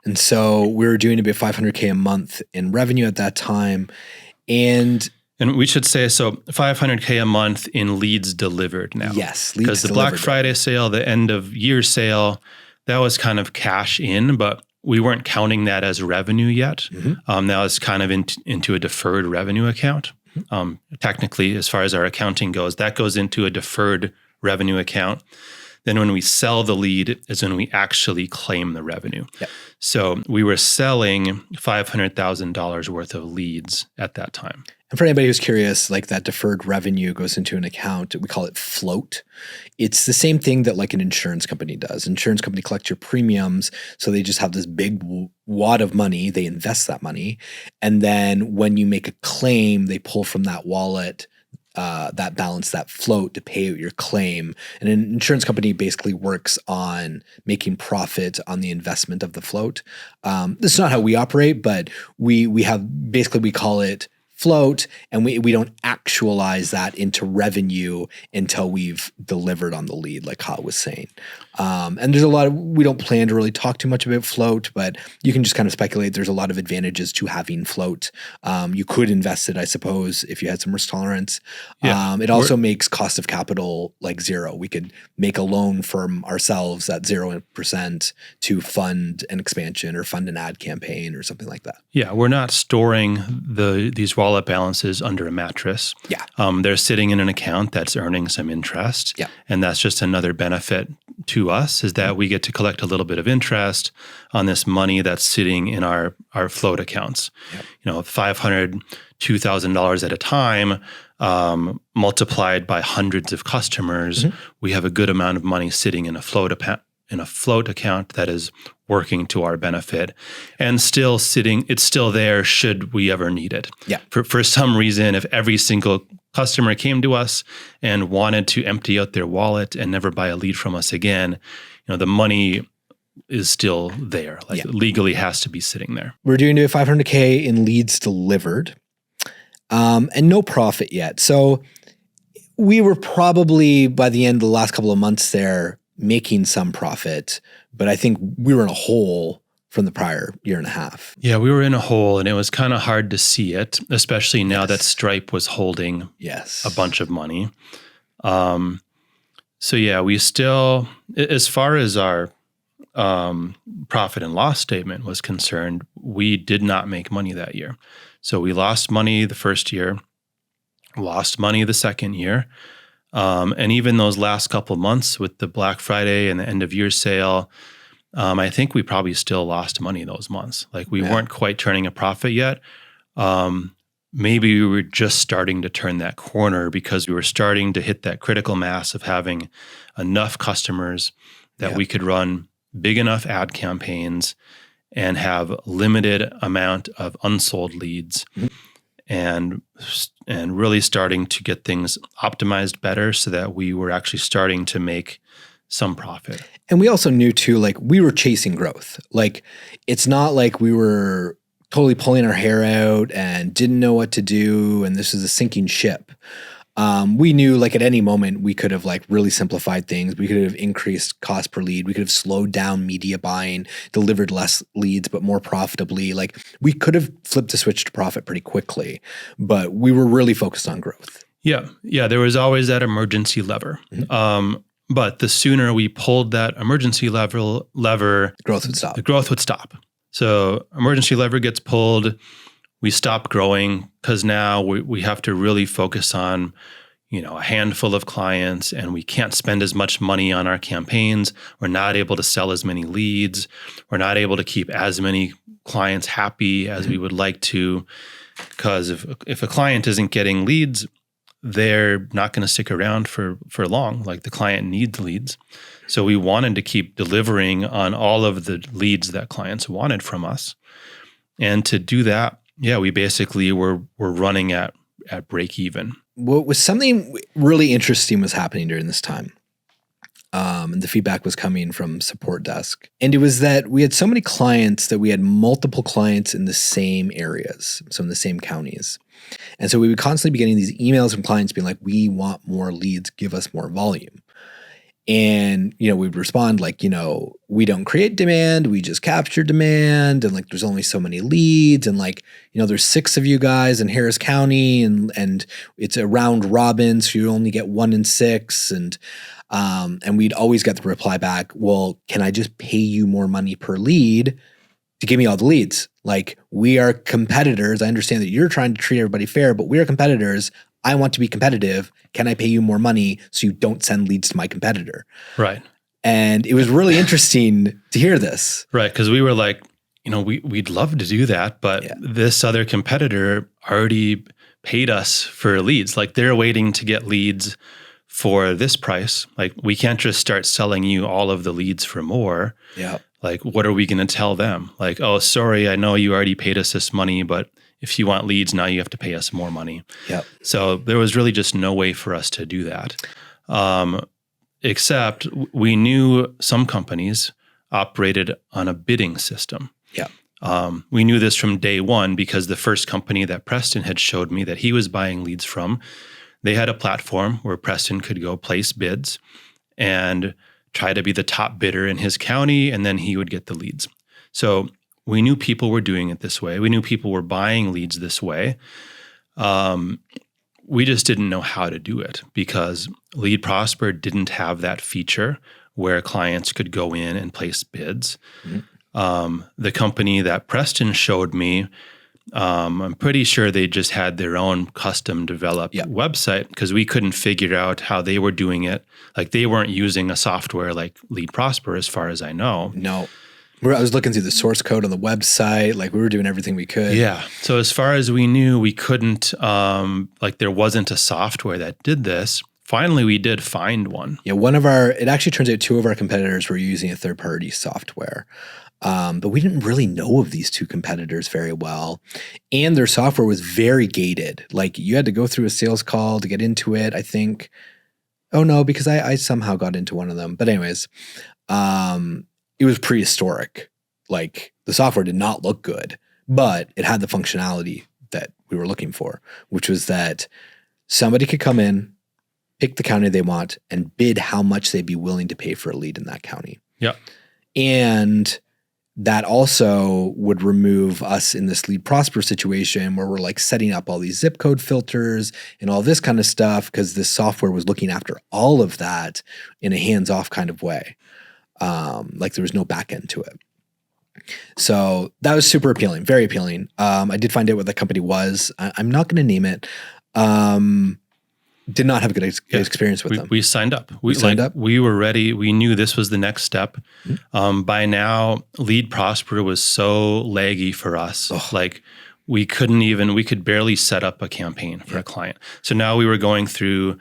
And so we were doing about $500K a month in revenue at that time. And we should say, so $500K a month in leads delivered now. Yes, leads because the Black Friday sale, the end of year sale, that was kind of cash in, but we weren't counting that as revenue yet. That was kind of into a deferred revenue account. Technically, as far as our accounting goes, that goes into a deferred revenue account. Then when we sell the lead is when we actually claim the revenue. Yep. So we were selling $500,000 worth of leads at that time. And for anybody who's curious, like that deferred revenue goes into an account. We call it float. It's the same thing that like an insurance company does. Insurance company collects your premiums. So they just have this big wad of money. They invest that money. And then when you make a claim, they pull from that wallet that balance, that float to pay out your claim. And an insurance company basically works on making profit on the investment of the float. This is not how we operate, but we have basically, we call it float, and we don't actualize that into revenue until we've delivered on the lead, like Kyle was saying. And there's a lot of, we don't plan to really talk too much about float, but you can just kind of speculate. There's a lot of advantages to having float. You could invest it, I suppose, if you had some risk tolerance. Yeah. It also makes cost of capital like zero. We could make a loan from ourselves at 0% to fund an expansion or fund an ad campaign or something like that. Yeah, we're not storing these wallet balances under a mattress. Yeah. They're sitting in an account that's earning some interest. Yeah. And that's just another benefit to us, is that we get to collect a little bit of interest on this money that's sitting in our float accounts. Yep. $500, $2,000 at a time, multiplied by hundreds of customers, we have a good amount of money sitting in a float account that is working to our benefit and still sitting, it's still there should we ever need it. Yeah. For some reason, if every single customer came to us and wanted to empty out their wallet and never buy a lead from us again, the money is still there. Like legally has to be sitting there. We're doing a $500K in leads delivered, and no profit yet. So we were probably by the end of the last couple of months there making some profit, but I think we were in a hole from the prior year and a half. Yeah, we were in a hole, and it was kind of hard to see it, especially now that Stripe was holding a bunch of money. So yeah, we still, as far as our profit and loss statement was concerned, we did not make money that year. So we lost money the first year, lost money the second year. And even those last couple of months with the Black Friday and the end of year sale, I think we probably still lost money those months. Like we weren't quite turning a profit yet. Maybe we were just starting to turn that corner because we were starting to hit that critical mass of having enough customers that we could run big enough ad campaigns and have limited amount of unsold leads. And really starting to get things optimized better so that we were actually starting to make some profit. And we also knew too, like we were chasing growth. Like it's not like we were totally pulling our hair out and didn't know what to do and this is a sinking ship. We knew like at any moment we could have like really simplified things. We could have increased cost per lead. We could have slowed down media buying, delivered less leads, but more profitably. Like we could have flipped the switch to profit pretty quickly, but we were really focused on growth. Yeah. There was always that emergency lever. But the sooner we pulled that emergency lever, growth would stop. The growth would stop. So emergency lever gets pulled. We stop growing because now we have to really focus on, a handful of clients, and we can't spend as much money on our campaigns. We're not able to sell as many leads. We're not able to keep as many clients happy as we would like to, because if a client isn't getting leads, they're not going to stick around for long. Like the client needs leads. So we wanted to keep delivering on all of the leads that clients wanted from us. And to do that, we basically were running at break even. What was something really interesting was happening during this time. And the feedback was coming from support desk. And it was that we had so many clients that we had multiple clients in the same areas, so in the same counties. And so we would constantly be getting these emails from clients being like, we want more leads, give us more volume. And, we'd respond like, we don't create demand, we just capture demand. And like, there's only so many leads. And like, there's 6 of you guys in Harris County and it's a round robin. So you only get 1 in 6. And we'd always get the reply back, well, can I just pay you more money per lead to give me all the leads? Like, we are competitors. I understand that you're trying to treat everybody fair, but we are competitors. I want to be competitive. Can I pay you more money so you don't send leads to my competitor? Right. And it was really interesting to hear this. Right. Because we were like, we'd love to do that, but this other competitor already paid us for leads. Like they're waiting to get leads for this price. Like we can't just start selling you all of the leads for more. Yeah. Like, what are we going to tell them? Like, oh, sorry, I know you already paid us this money, but if you want leads, now you have to pay us more money. Yeah. So there was really just no way for us to do that. Except we knew some companies operated on a bidding system. Yeah. We knew this from day one because the first company that Preston had showed me that he was buying leads from, they had a platform where Preston could go place bids and try to be the top bidder in his county, and then he would get the leads. So we knew people were doing it this way. We knew people were buying leads this way. We just didn't know how to do it because Lead Prosper didn't have that feature where clients could go in and place bids. Mm-hmm. The company that Preston showed me, I'm pretty sure they just had their own custom developed website because we couldn't figure out how they were doing it. Like they weren't using a software like Lead Prosper as far as I know. No. I was looking through the source code on the website. Like we were doing everything we could. Yeah. So as far as we knew, we couldn't, there wasn't a software that did this. Finally, we did find one. Yeah. It actually turns out 2 of our competitors were using a third-party software. But we didn't really know of these 2 competitors very well. And their software was very gated. Like you had to go through a sales call to get into it, I think. Oh no, because I somehow got into one of them. But anyways, it was prehistoric. Like the software did not look good, but it had the functionality that we were looking for, which was that somebody could come in, pick the county they want, and bid how much they'd be willing to pay for a lead in that county. Yeah. And that also would remove us in this Lead Prosper situation where we're like setting up all these zip code filters and all this kind of stuff because this software was looking after all of that in a hands-off kind of way. Like there was no back end to it. So that was super appealing, very appealing. I did find out what the company was. I'm not going to name it. Did not have a good experience with them. We signed up. We signed up. We were ready. We knew this was the next step. Mm-hmm. By now, Lead Prosper was so laggy for us. Oh. Like we could barely set up a campaign for a client. So now we were going through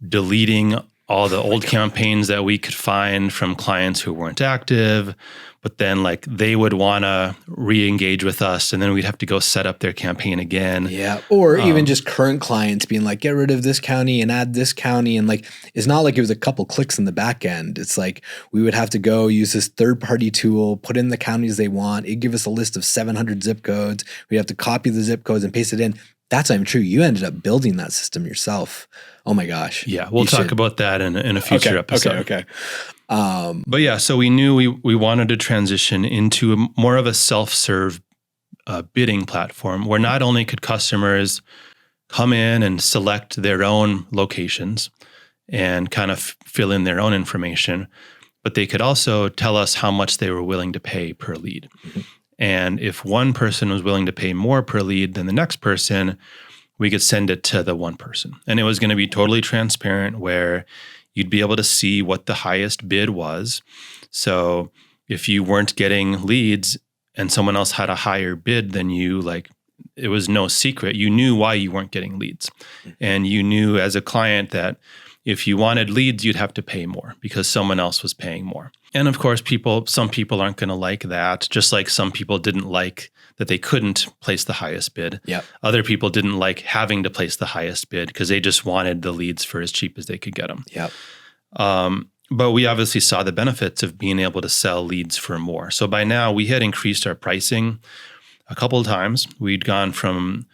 deleting all the old campaigns that we could find from clients who weren't active, but then like they would want to re-engage with us and then we'd have to go set up their campaign again. Yeah. Or even just current clients being like, get rid of this county and add this county. And like, it's not like it was a couple clicks in the back end. It's like we would have to go use this third-party tool, put in the counties they want. It'd give us a list of 700 zip codes. We have to copy the zip codes and paste it in. That's not even true. You ended up building that system yourself. Oh my gosh. Yeah, we'll talk about that in a future episode. Okay. But yeah, so we knew we wanted to transition into more of a self-serve bidding platform where not only could customers come in and select their own locations and kind of fill in their own information, but they could also tell us how much they were willing to pay per lead. Mm-hmm. And if one person was willing to pay more per lead than the next person, we could send it to the one person. And it was going to be totally transparent where you'd be able to see what the highest bid was. So if you weren't getting leads and someone else had a higher bid than you, like it was no secret. You knew why you weren't getting leads. And you knew as a client that if you wanted leads, you'd have to pay more because someone else was paying more. And of course, some people aren't going to like that, just like some people didn't like that they couldn't place the highest bid. Yep. Other people didn't like having to place the highest bid because they just wanted the leads for as cheap as they could get them. Yep. But we obviously saw the benefits of being able to sell leads for more. So by now, we had increased our pricing a couple of times. We'd gone from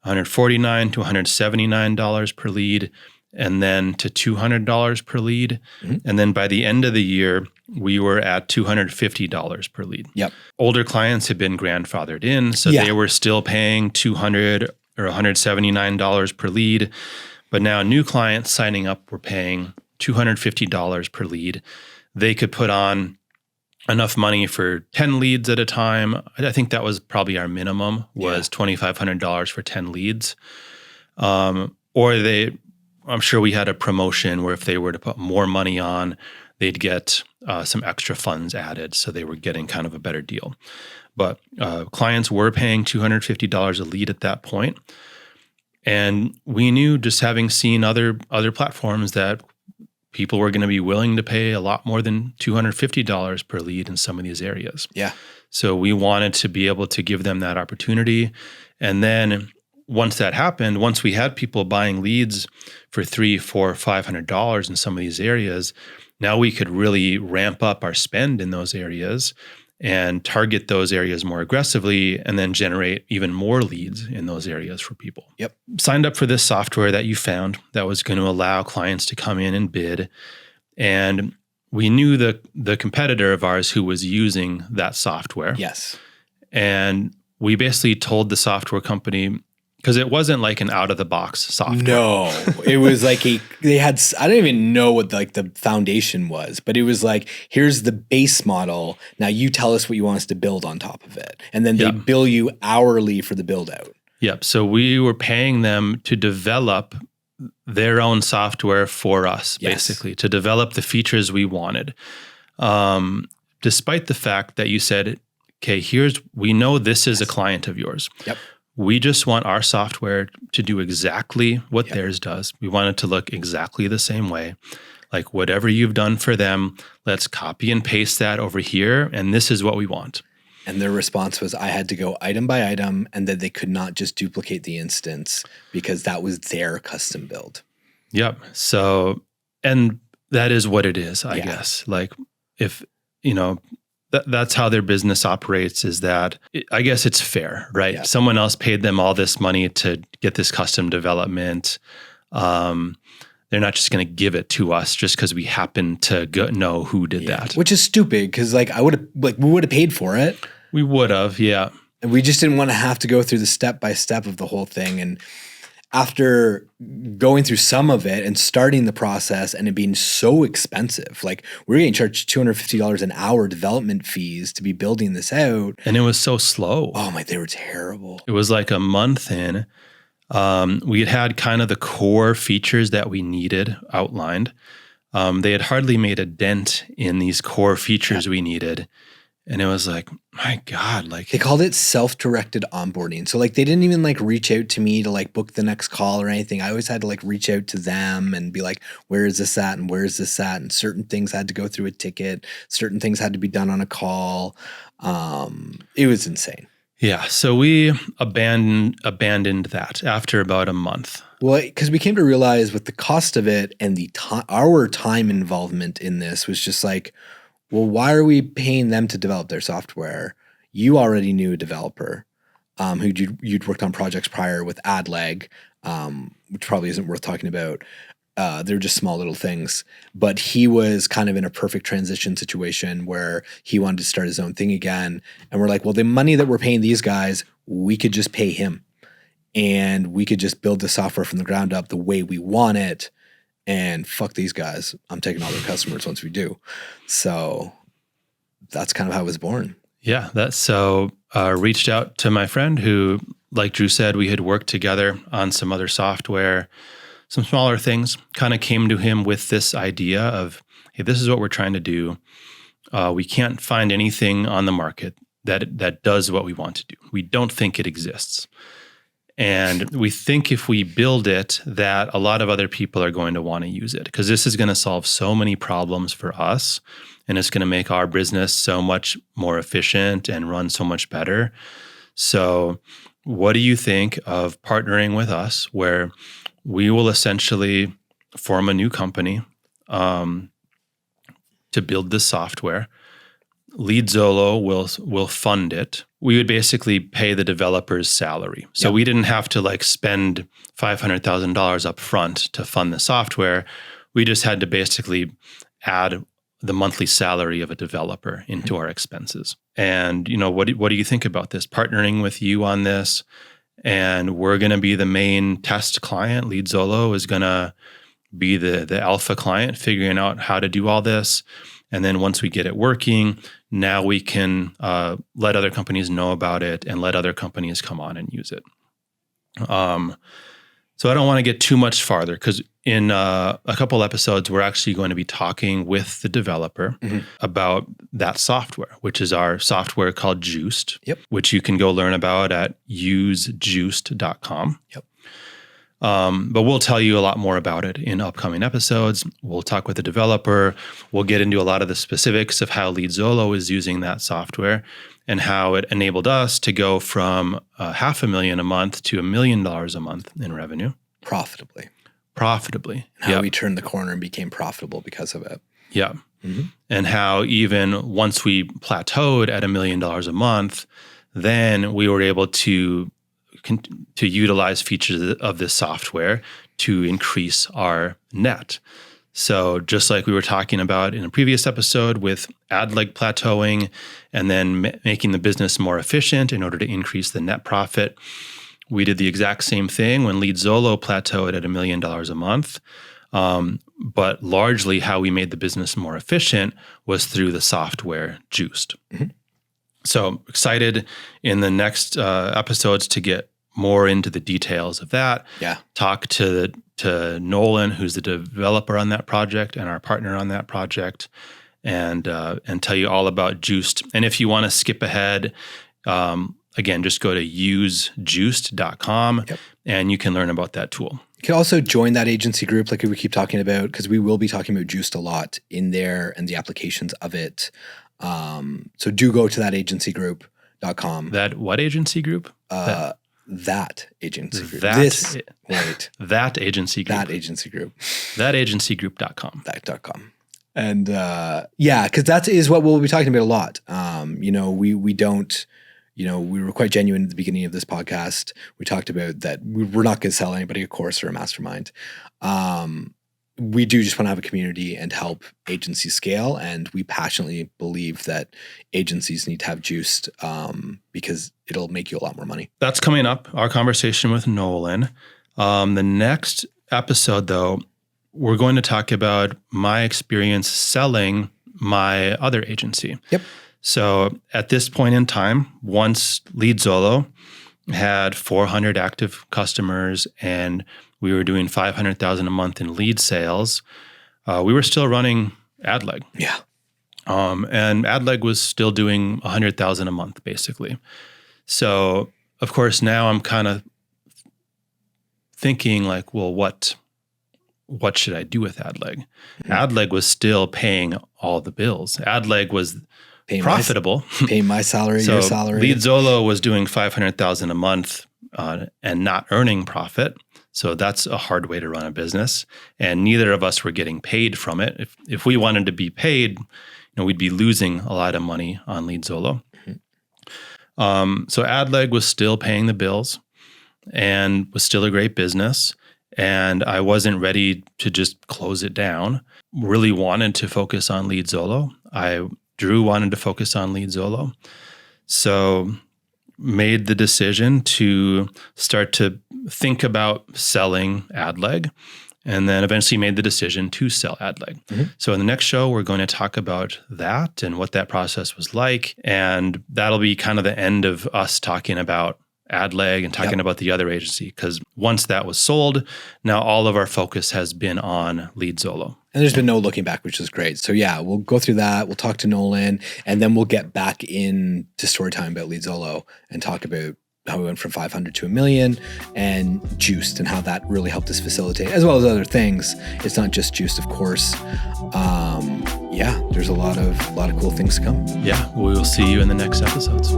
$149 to $179 per lead, and then to $200 per lead. Mm-hmm. And then by the end of the year, we were at $250 per lead. Yep. Older clients had been grandfathered in, so they were still paying $200 or $179 per lead. But now new clients signing up were paying $250 per lead. They could put on enough money for 10 leads at a time. I think that was probably our minimum, was $2,500 for 10 leads. I'm sure we had a promotion where if they were to put more money on, they'd get some extra funds added. So they were getting kind of a better deal. But clients were paying $250 a lead at that point. And we knew, just having seen other platforms, that people were going to be willing to pay a lot more than $250 per lead in some of these areas. Yeah. So we wanted to be able to give them that opportunity. And then once that happened, once we had people buying leads for $300, $400, $500 in some of these areas, now we could really ramp up our spend in those areas and target those areas more aggressively, and then generate even more leads in those areas for people. Yep. Signed up for this software that you found that was going to allow clients to come in and bid. And we knew the competitor of ours who was using that software. Yes. And we basically told the software company, because it wasn't like an out-of-the-box software. No, it was like I don't even know what the foundation was, but it was like, here's the base model. Now you tell us what you want us to build on top of it. And then they bill you hourly for the build out. Yep. So we were paying them to develop their own software for us, basically, to develop the features we wanted. Despite the fact that you said, okay, we know this is a client of yours. Yep. We just want our software to do exactly what theirs does. We want it to look exactly the same way. Like, whatever you've done for them, let's copy and paste that over here, and this is what we want. And their response was, I had to go item by item, and that they could not just duplicate the instance because that was their custom build. Yep. So, and that is what it is, I guess. Like, if, that's how their business operates, is that I guess it's fair, right? Yeah. Someone else paid them all this money to get this custom development. They're not just going to give it to us just because we happen to know who did that. Which is stupid, because we would have paid for it. We would have, yeah. And we just didn't want to have to go through the step by step of the whole thing. And after going through some of it and starting the process and it being so expensive, like, we're getting charged $250 an hour development fees to be building this out. And it was so slow. Oh my, they were terrible. It was like a month in. We had kind of the core features that we needed outlined. They had hardly made a dent in these core features we needed. And it was like, my God, like, they called it self-directed onboarding. So like, they didn't even like reach out to me to like book the next call or anything. I always had to like reach out to them and be like, where is this at? And where is this at? And certain things had to go through a ticket. Certain things had to be done on a call. It was insane. Yeah. So we abandoned that after about a month. Well, because we came to realize with the cost of it and our time involvement in this was just like, well, why are we paying them to develop their software? You already knew a developer who you'd worked on projects prior with AdLeg, which probably isn't worth talking about. They're just small little things. But he was kind of in a perfect transition situation where he wanted to start his own thing again. And we're like, well, the money that we're paying these guys, we could just pay him. And we could just build the software from the ground up the way we want it. And fuck these guys. I'm taking all their customers once we do. So that's kind of how it was born. Yeah. Reached out to my friend who, like Drew said, we had worked together on some other software, some smaller things, kind of came to him with this idea of, hey, this is what we're trying to do. We can't find anything on the market that does what we want to do. We don't think it exists. And we think if we build it, that a lot of other people are going to want to use it, because this is going to solve so many problems for us, and it's going to make our business so much more efficient and run so much better. So what do you think of partnering with us, where we will essentially form a new company to build this software? LeadZolo will fund it. We would basically pay the developer's salary. So we didn't have to like spend $500,000 up front to fund the software. We just had to basically add the monthly salary of a developer into our expenses. And what do you think about this? Partnering with you on this, and we're going to be the main test client. LeadZolo is going to be the alpha client, figuring out how to do all this. And then once we get it working, now we can let other companies know about it and let other companies come on and use it. So I don't want to get too much farther, because in a couple episodes, we're actually going to be talking with the developer about that software, which is our software called Juiced, which you can go learn about at usejuiced.com. But we'll tell you a lot more about it in upcoming episodes. We'll talk with the developer. We'll get into a lot of the specifics of how LeadZolo is using that software and how it enabled us to go from $500,000 a month to $1 million a month in revenue. Profitably. And how we turned the corner and became profitable because of it. Yeah. And how even once we plateaued at $1 million a month, then we were able to utilize features of this software to increase our net. So just like we were talking about in a previous episode with ad leg plateauing and then making the business more efficient in order to increase the net profit, we did the exact same thing when LeadZolo plateaued at $1 million a month. But largely how we made the business more efficient was through the software Juiced. So excited in the next episodes to get more into the details of that. Talk to Nolan, who's the developer on that project and our partner on that project, and tell you all about Juiced. And if you want to skip ahead, again, just go to usejuiced.com and you can learn about that tool. You can also join that agency group like we keep talking about, because we will be talking about Juiced a lot in there and the applications of it. So do go to that agencygroup.com. That what agency group? That agency group. That agency group. That agency group. Thatagencygroup.com. That.com. And because that is what we'll be talking about a lot. We don't, we were quite genuine at the beginning of this podcast. We talked about that we're not going to sell anybody a course or a mastermind. We do just want to have a community and help agencies scale. And we passionately believe that agencies need to have Juiced because it'll make you a lot more money. That's coming up, our conversation with Nolan. The next episode, though, we're going to talk about my experience selling my other agency. So at this point in time, once LeadZolo had 400 active customers and we were doing $500,000 a month in lead sales, we were still running AdLeg. And AdLeg was still doing $100,000 a month, basically. So, of course, now I'm kind of thinking like, well, what should I do with AdLeg? AdLeg was still paying all the bills. AdLeg was profitable. Paying my salary, your salary. LeadZolo was doing $500,000 a month and not earning profit. So that's a hard way to run a business. And neither of us were getting paid from it. If we wanted to be paid, we'd be losing a lot of money on LeadZolo. So AdLeg was still paying the bills and was still a great business. And I wasn't ready to just close it down. Really wanted to focus on LeadZolo. Drew wanted to focus on LeadZolo. So made the decision to start to think about selling AdLeg, and then eventually made the decision to sell AdLeg. So in the next show, we're going to talk about that and what that process was like. And that'll be kind of the end of us talking about AdLeg and talking about the other agency, because once that was sold, now all of our focus has been on LeadZolo. And there's been no looking back, which is great. So we'll go through that. We'll talk to Nolan, and then we'll get back into story time about LeadZolo and talk about how we went from 500 to 1 million, and Juiced and how that really helped us facilitate, as well as other things. It's not just Juiced, of course. Yeah, there's a lot of cool things to come. Yeah, we will see you in the next episodes.